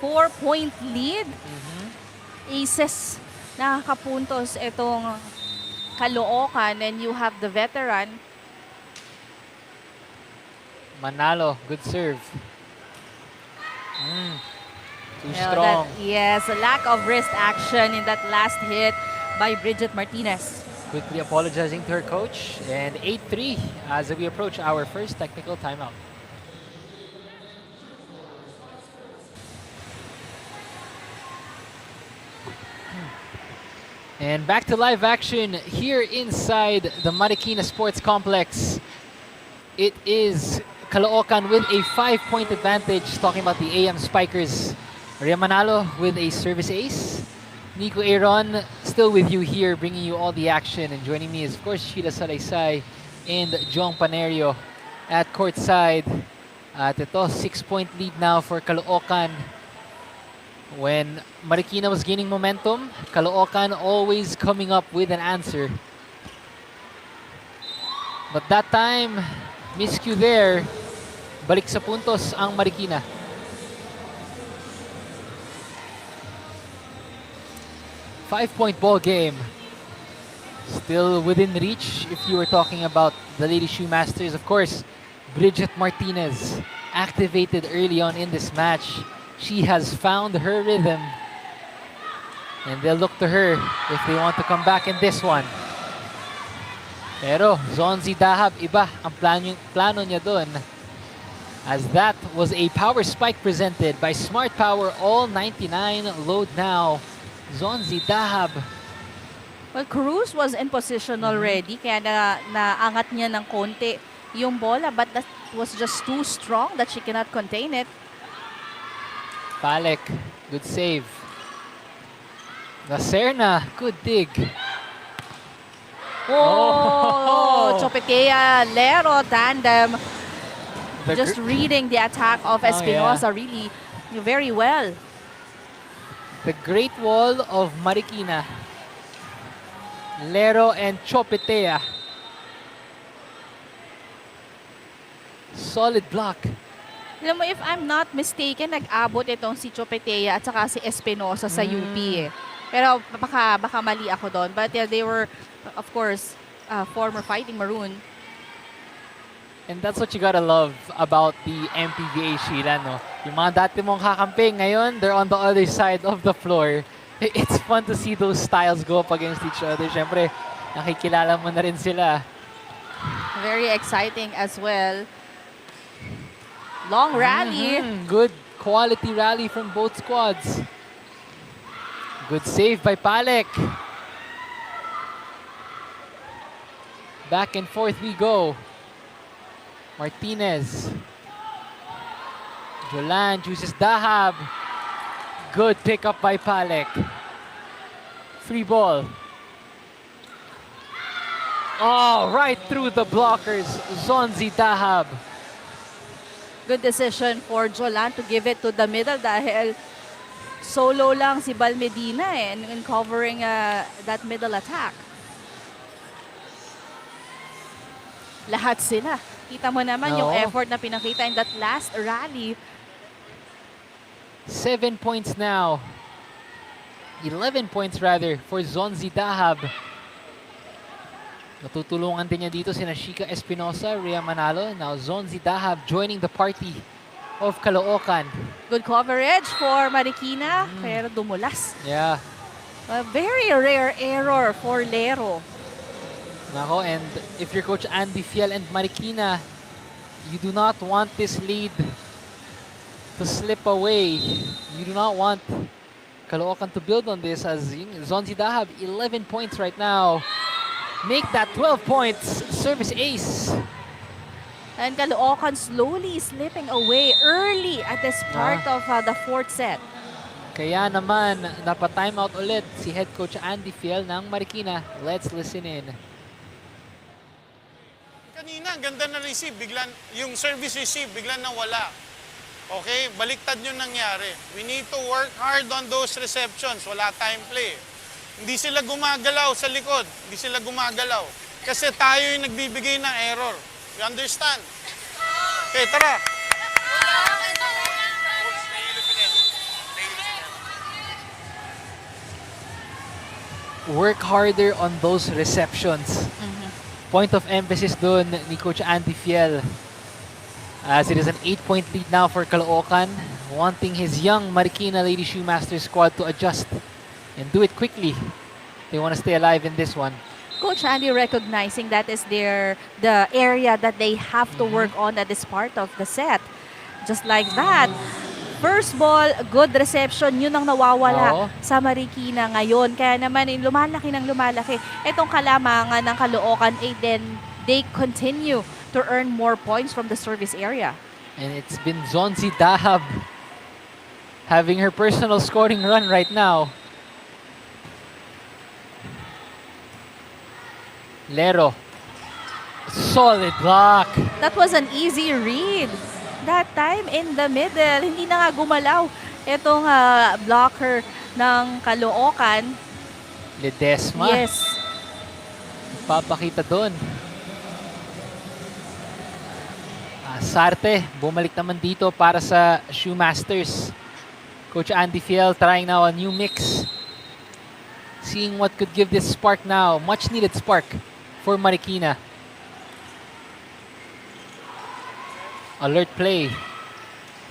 4-point lead. Aces nakakapuntos itong Caloocan, and you have the veteran. Manalo, good serve. Too You know, strong. yes, a lack of wrist action in that last hit by Bridget Martinez. Quickly apologizing to her coach. And 8-3 as we approach our first technical timeout. And back to live action here inside the Marikina Sports Complex. It is Caloocan with a 5-point advantage. Talking about the AM Spikers. Maria Manalo with a service ace. Nico Aaron still with you here, bringing you all the action. And joining me is, of course, Sheila Salaysay and Jong Panerio at courtside. At ito, 6-point lead now for Caloocan. When Marikina was gaining momentum, Caloocan always coming up with an answer. But that time, miscue there. Balik sa puntos ang Marikina. Five-point ball game. Still within reach if you were talking about the Lady Shoemasters. Of course, Bridget Martinez activated early on in this match. She has found her rhythm. And they'll look to her if they want to come back in this one. Pero Zonzi Dahab, iba ang plano niya dun. As that was a power spike presented by Smart Power All 99 load now. Zonzi Dahab. Well, Cruz was in position already, kaya naangat niya ng konti yung bola, but that was just too strong that she cannot contain it. Palek, good save. Lacerna, good dig. Oh, Chopetea, Lero tandem. The Just reading the attack of Espinosa really very well. The Great Wall of Marikina. Lero and Chopetea. Solid block. Alam mo, if I'm not mistaken, nag-abot itong si Chopetea at saka si Espinosa sa UP eh. Pero baka mali ako doon. But yeah, they were, of course, former Fighting Maroon. And that's what you gotta love about the MPVA, Sheila, no? Yung mga dati mong kakampi, ngayon, they're on the other side of the floor. It's fun to see those styles go up against each other. Siyempre, nakikilala mo na rin sila. Very exciting as well. Long rally. Good quality rally from both squads. Good save by Palek. Back and forth we go. Martinez. Jolan chooses Dahab. Good pickup by Palek. Free ball. Oh, right through the blockers. Zonzi Dahab. Good decision for Jolan to give it to the middle dahil solo lang si Bal Medina in covering that middle attack. Lahat sila. Kita mo naman yung effort na pinakita in that last rally. 7 points now. 11 points rather for Zonzi Dahab. Natutulungan din niya dito sina Shika Espinosa, Rhea Manalo. Now Zonzi Dahab joining the party of Caloocan. Good coverage for Marikina, pero dumulas. Yeah. A very rare error for Lero. Nako, and if you're Coach Andy Fiel and Marikina, you do not want this lead to slip away. You do not want Caloocan to build on this as Zonzi Dahab, 11 points right now. Make that 12 points. Service ace. And Caloocan slowly slipping away early at the start of the fourth set. Kaya naman, napa-timeout ulit si head coach Andy Fiel ng Marikina. Let's listen in. Kanina, ganda na receive. Biglan, yung service receive, biglan nawala. Okay? Baliktad yung nangyari. We need to work hard on those receptions. Wala time play. Hindi sila gumagalaw sa likod. Hindi sila gumagalaw. Kasi tayo yung nagbibigay ng error. You understand? Okay, tara. Work harder on those receptions. Point of emphasis doon ni Coach Andy Fiel. As it is an 8-point lead now for Caloocan, wanting his young Marikina Lady Shoemaster squad to adjust and do it quickly. They want to stay alive in this one. Coach Andy recognizing that is the area that they have to work on at this part of the set. Just like that. First ball, good reception, yun ang nawawala sa Marikina ngayon. Kaya naman lumalaki ng lumalaki. Itong kalamangan ng Caloocan, then they continue to earn more points from the service area. And it's been Zonzi Dahab having her personal scoring run right now. Lero. Solid block. That was an easy read. That time in the middle, hindi na nga gumalaw itong blocker ng Caloocan. Ledesma. Yes. Papakita doon. Sarte, bumalik naman dito para sa Shoemasters. Coach Andy Fiel trying now a new mix. Seeing what could give this spark now. Much needed spark for Marikina. Alert play.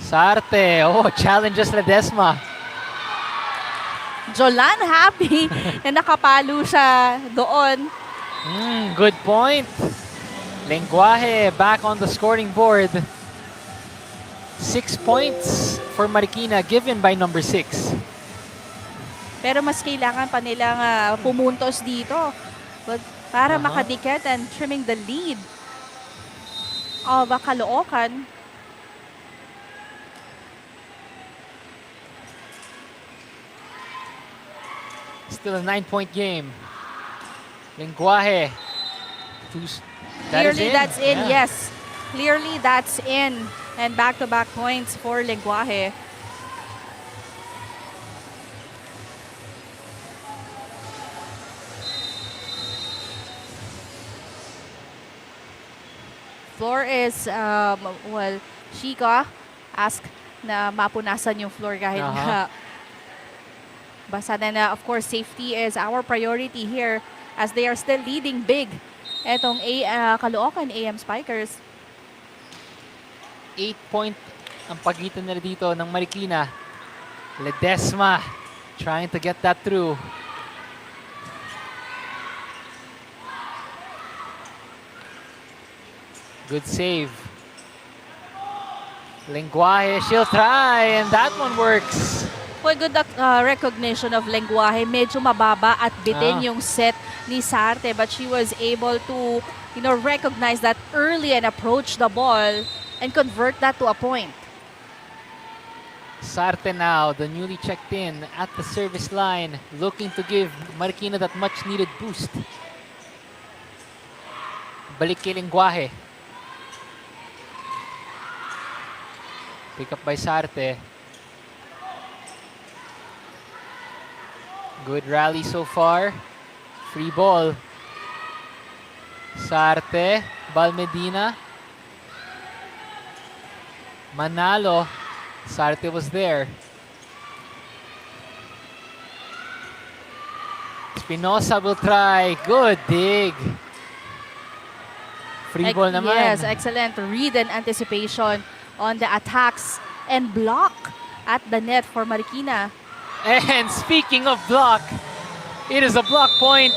Sarte. Oh, challenges Ledesma. Jolan happy na nakapalo siya doon. Good point. Lenguaje back on the scoring board. 6 points for Marikina given by number 6. Pero mas kailangan pa nilang pumuntos dito para makadikit and trimming the lead of Caloocan. Still a 9-point game. Lenguaje That is Clearly, in. that's in. Yeah. Yes. Clearly, that's in. And back-to-back points for Lenguaje. Floor is, well, Shika asked na mapunasan yung floor kahit na basa na. Of course, safety is our priority here as they are still leading big. Etong Caloocan AM Spikers. 8-point ang pagitan nila dito ng Marikina. Ledesma trying to get that through. Good save. Lenguaje, she'll try, and that one works. Well, good recognition of Lenguaje. Medyo mababa at bitin yung set ni Sarte, but she was able to, recognize that early and approach the ball and convert that to a point. Sarte now, the newly checked in at the service line, looking to give Marikina that much needed boost. Balik kay Lenguaje. Pick up by Sarte. Good rally so far. Free ball. Sarte, Balmedina. Manalo. Sarte was there. Espinosa will try. Good dig. Free ball naman. Yes, excellent read and anticipation on the attacks and block at the net for Marikina. And speaking of block, it is a block point.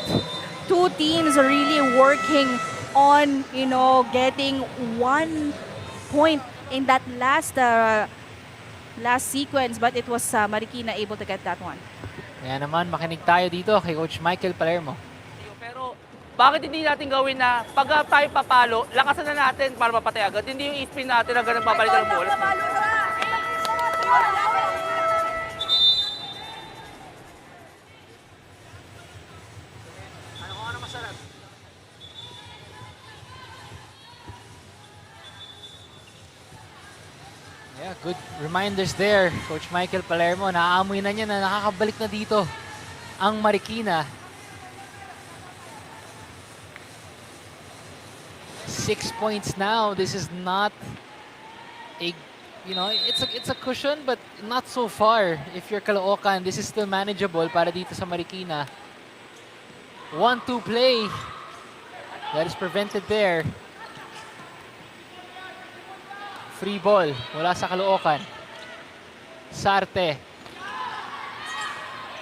Two teams are really working on, getting 1 point in that last sequence, but it was Marikina able to get that one. Kaya naman, makinig tayo dito kay Coach Michael Palermo. Pero bakit hindi natin gawin na pag tayo papalo, lakasan na natin para mapatay agad. Hindi yung i-spin natin na ganun babalik ng bola. Yeah, good reminders there. Coach Michael Palermo, naaamoy na niya na nakakabalik na dito ang Marikina. 6 points now. This is not a, it's a cushion, but not so far. If you're Caloocan, this is still manageable para dito sa Marikina. 1-2 play. That is prevented there. Free ball mula sa Caloocan. Sarte.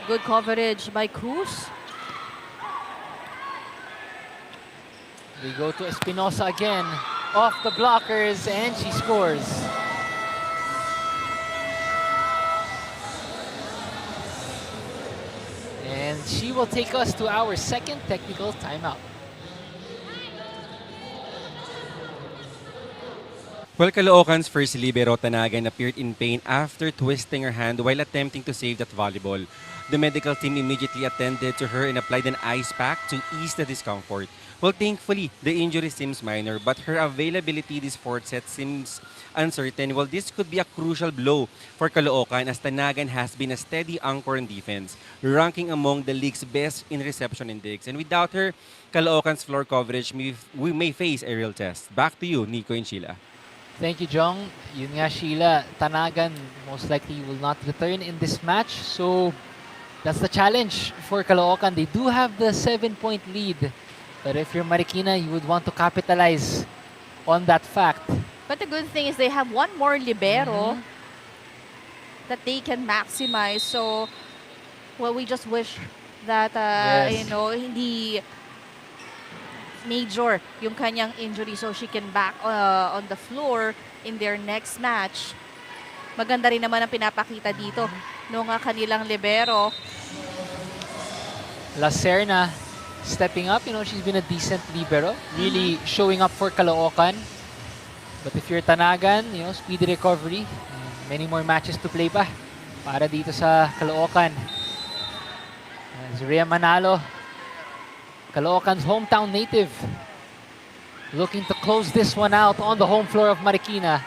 Good coverage by Cruz. We go to Espinosa again. Off the blockers, and she scores. And she will take us to our second technical timeout. Well, Caloocan's first libero, Tanagan, appeared in pain after twisting her hand while attempting to save that volleyball. The medical team immediately attended to her and applied an ice pack to ease the discomfort. Well, thankfully, the injury seems minor, but her availability this fourth set seems uncertain. Well, this could be a crucial blow for Caloocan as Tanagan has been a steady anchor in defense, ranking among the league's best in reception and digs. And without her, Caloocan's floor coverage, we may face a real test. Back to you, Nico and Sheila. Thank you, Jong. Yun nga, Sheila, Tanagan most likely will not return in this match. So, that's the challenge for Caloocan. They do have the 7-point lead. But if you're Marikina, you would want to capitalize on that fact. But the good thing is they have one more libero that they can maximize. So, well, we just wish that, Yes. hindi major yung kanyang injury so she can back on the floor in their next match. Maganda rin naman ang pinapakita dito nung kanilang libero. Lacerna stepping up. She's been a decent libero. Really showing up for Caloocan. But if you're Tanagan, speedy recovery. Many more matches to play pa para dito sa Caloocan. Rhea Manalo, Caloocan's hometown native. looking to close this one out on the home floor of Marikina.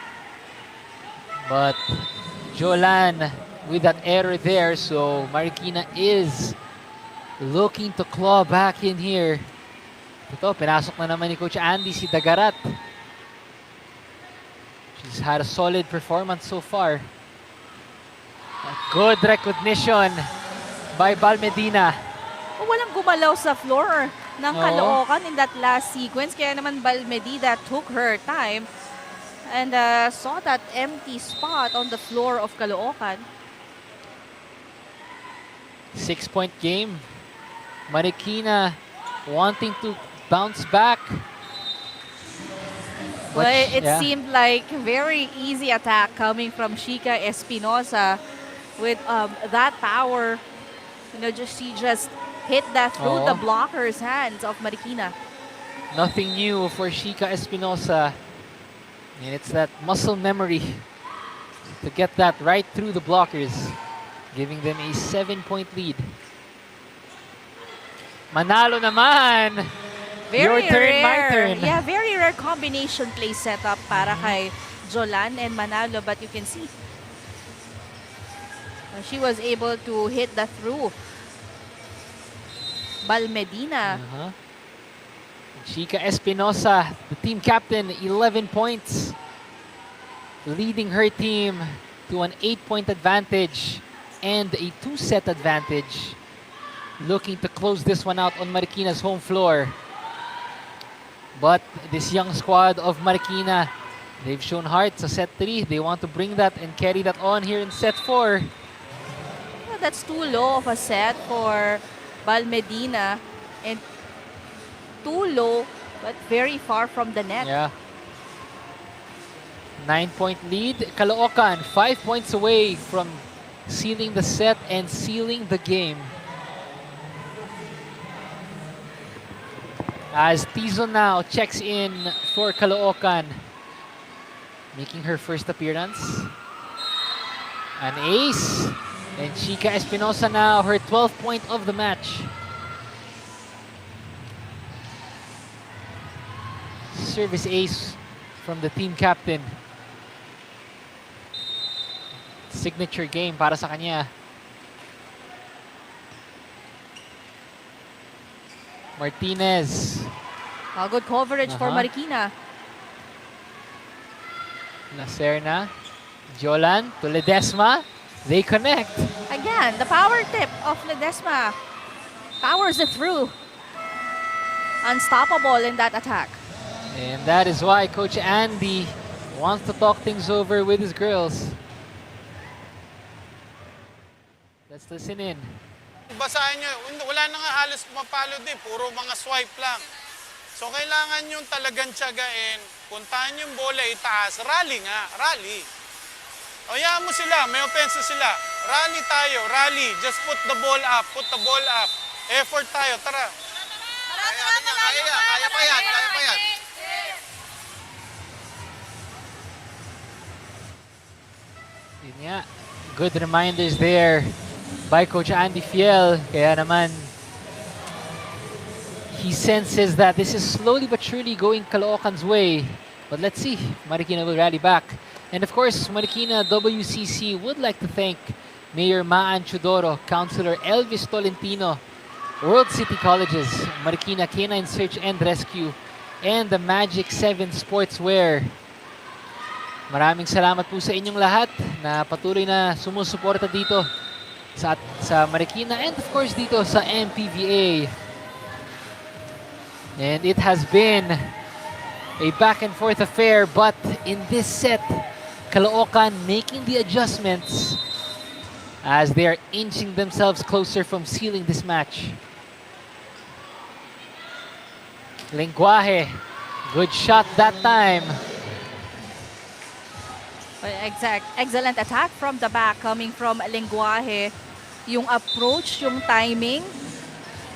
But Jolan with that error there, so Marikina is looking to claw back in here. Ito, pinasok na naman ni Coach Andy si Dagarat. She's had a solid performance so far. A good recognition by Balmedina. Walang gumalaw sa floor ng Oo. Caloocan in that last sequence. Kaya naman Balmedina took her time and saw that empty spot on the floor of Caloocan. 6-point game. Marikina wanting to bounce back. Well, it yeah. seemed like very easy attack coming from Chica Espinosa with that power. You know, she just hit that through Oo. the blocker's hands of Marikina. Nothing new for Chica Espinosa. And it's that muscle memory to get that right through the blockers, giving them a 7-point lead. Manalo naman! Your turn, my turn. Yeah, very rare combination play setup para kay Jolan and Manalo, but you can see she was able to hit the through Balmedina. Chica Espinosa, the team captain, 11 points, leading her team to an 8-point advantage and a 2-set advantage, looking to close this one out on Marikina's home floor. But this young squad of Marikina, they've shown heart sa set 3. They want to bring that and carry that on here in set 4. Well, that's too low of a set for Balmedina and too low but very far from the net. Yeah. 9-point lead. Caloocan 5 points away from sealing the set and sealing the game. As Tizo now checks in for Caloocan, making her first appearance. An ace. And Chica Espinosa now her 12th point of the match. Service ace from the team captain. Signature game para sa kanya. Martinez. Good coverage for Marikina. Lacerna. Jolan to Ledesma. They connect. Again, the power tip of Ledesma powers it through. Unstoppable in that attack. And that is why Coach Andy wants to talk things over with his girls. Let's listen in. Basahin nyo, wala na nga halos pumapalo din, puro mga swipe lang. So kailangan yung talagang tiyagain, puntahan yung bola itaas, rally nga, rally. O hayaan mo sila, may offense sila. Rally tayo, rally. Just put the ball up, put the ball up. Effort tayo, tara. Kaya pa yan. Yun nga. Good reminders there by Coach Andy Fiel. Kaya naman, he senses that this is slowly but surely going Caloocan's way. But let's see, Marikina will rally back. And of course, Marikina WCC would like to thank Mayor Maan Chudoro, Councilor Elvis Tolentino, World City Colleges, Marikina Canine Search and Rescue, and the Magic 7 Sportswear. Maraming salamat po sa inyong lahat na patuloy na sumusuporta dito sa Marikina and of course dito sa MPVA. And it has been a back and forth affair, but in this set, Caloocan making the adjustments as they are inching themselves closer from sealing this match. Lenguaje, good shot that time. Excellent attack from the back coming from Lenguaje. Yung approach, yung timing.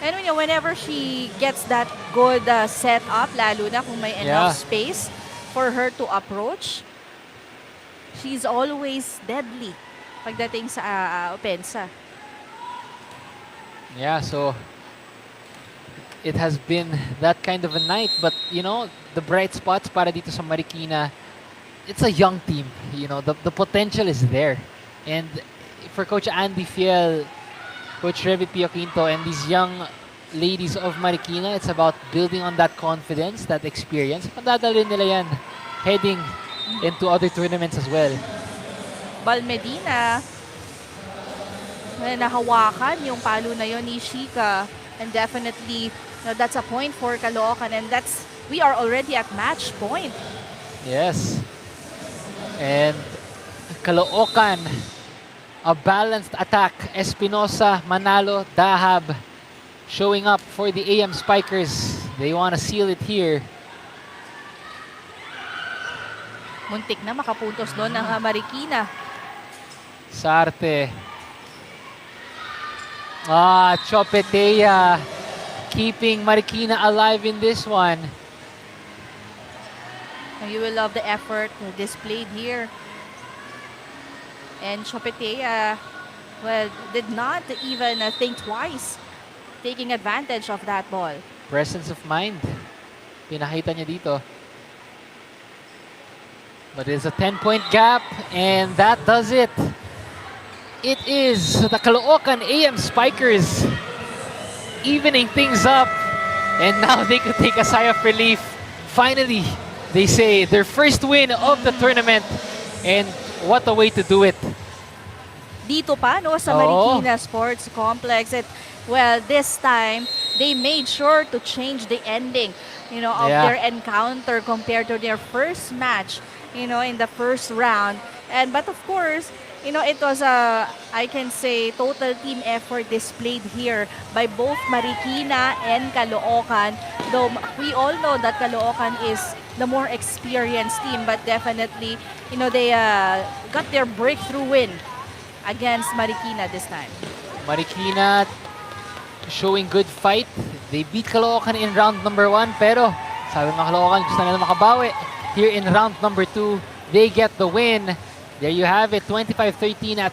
And whenever she gets that good setup, lalo na kung may enough space for her to approach, she's always deadly pagdating sa opensa. Yeah, so it has been that kind of a night. But, you know, the bright spots para dito sa Marikina, it's a young team. You know, the potential is there. And for Coach Andy Fiel, Coach Revit Pio Quinto, and these young ladies of Marikina, it's about building on that confidence, that experience. Madadalhin nila yan heading into other tournaments as well. Bal Medina, nahawakan yung palo na yon ni Shika. And definitely, that's a point for Caloocan. And we are already at match point. Yes. And Caloocan, a balanced attack. Espinosa, Manalo, Dahab showing up for the AM Spikers. They want to seal it here. Muntik na makapuntos doon ng Marikina. Sarte. Chopetea keeping Marikina alive in this one. You will love the effort displayed here. And Chopetea, well, did not even think twice, taking advantage of that ball. Presence of mind. Pinakita niya dito. But it's a 10-point gap, and that does it. It is the Caloocan AM Spikers evening things up, and now they could take a sigh of relief. Finally, they say their first win of the tournament, and what a way to do it. Dito pa, no, sa Marikina Sports Complex. Well, this time, they made sure to change the ending, of their encounter compared to their first match, in the first round. But of course, it was I can say, total team effort displayed here by both Marikina and Caloocan. Though we all know that Caloocan is the more experienced team, but definitely, they got their breakthrough win against Marikina this time. Marikina showing good fight. They beat Caloocan in round number 1, pero sabi ng Caloocan, gusto nila makabawi. Here in round number 2, they get the win. There you have it, 25-13 at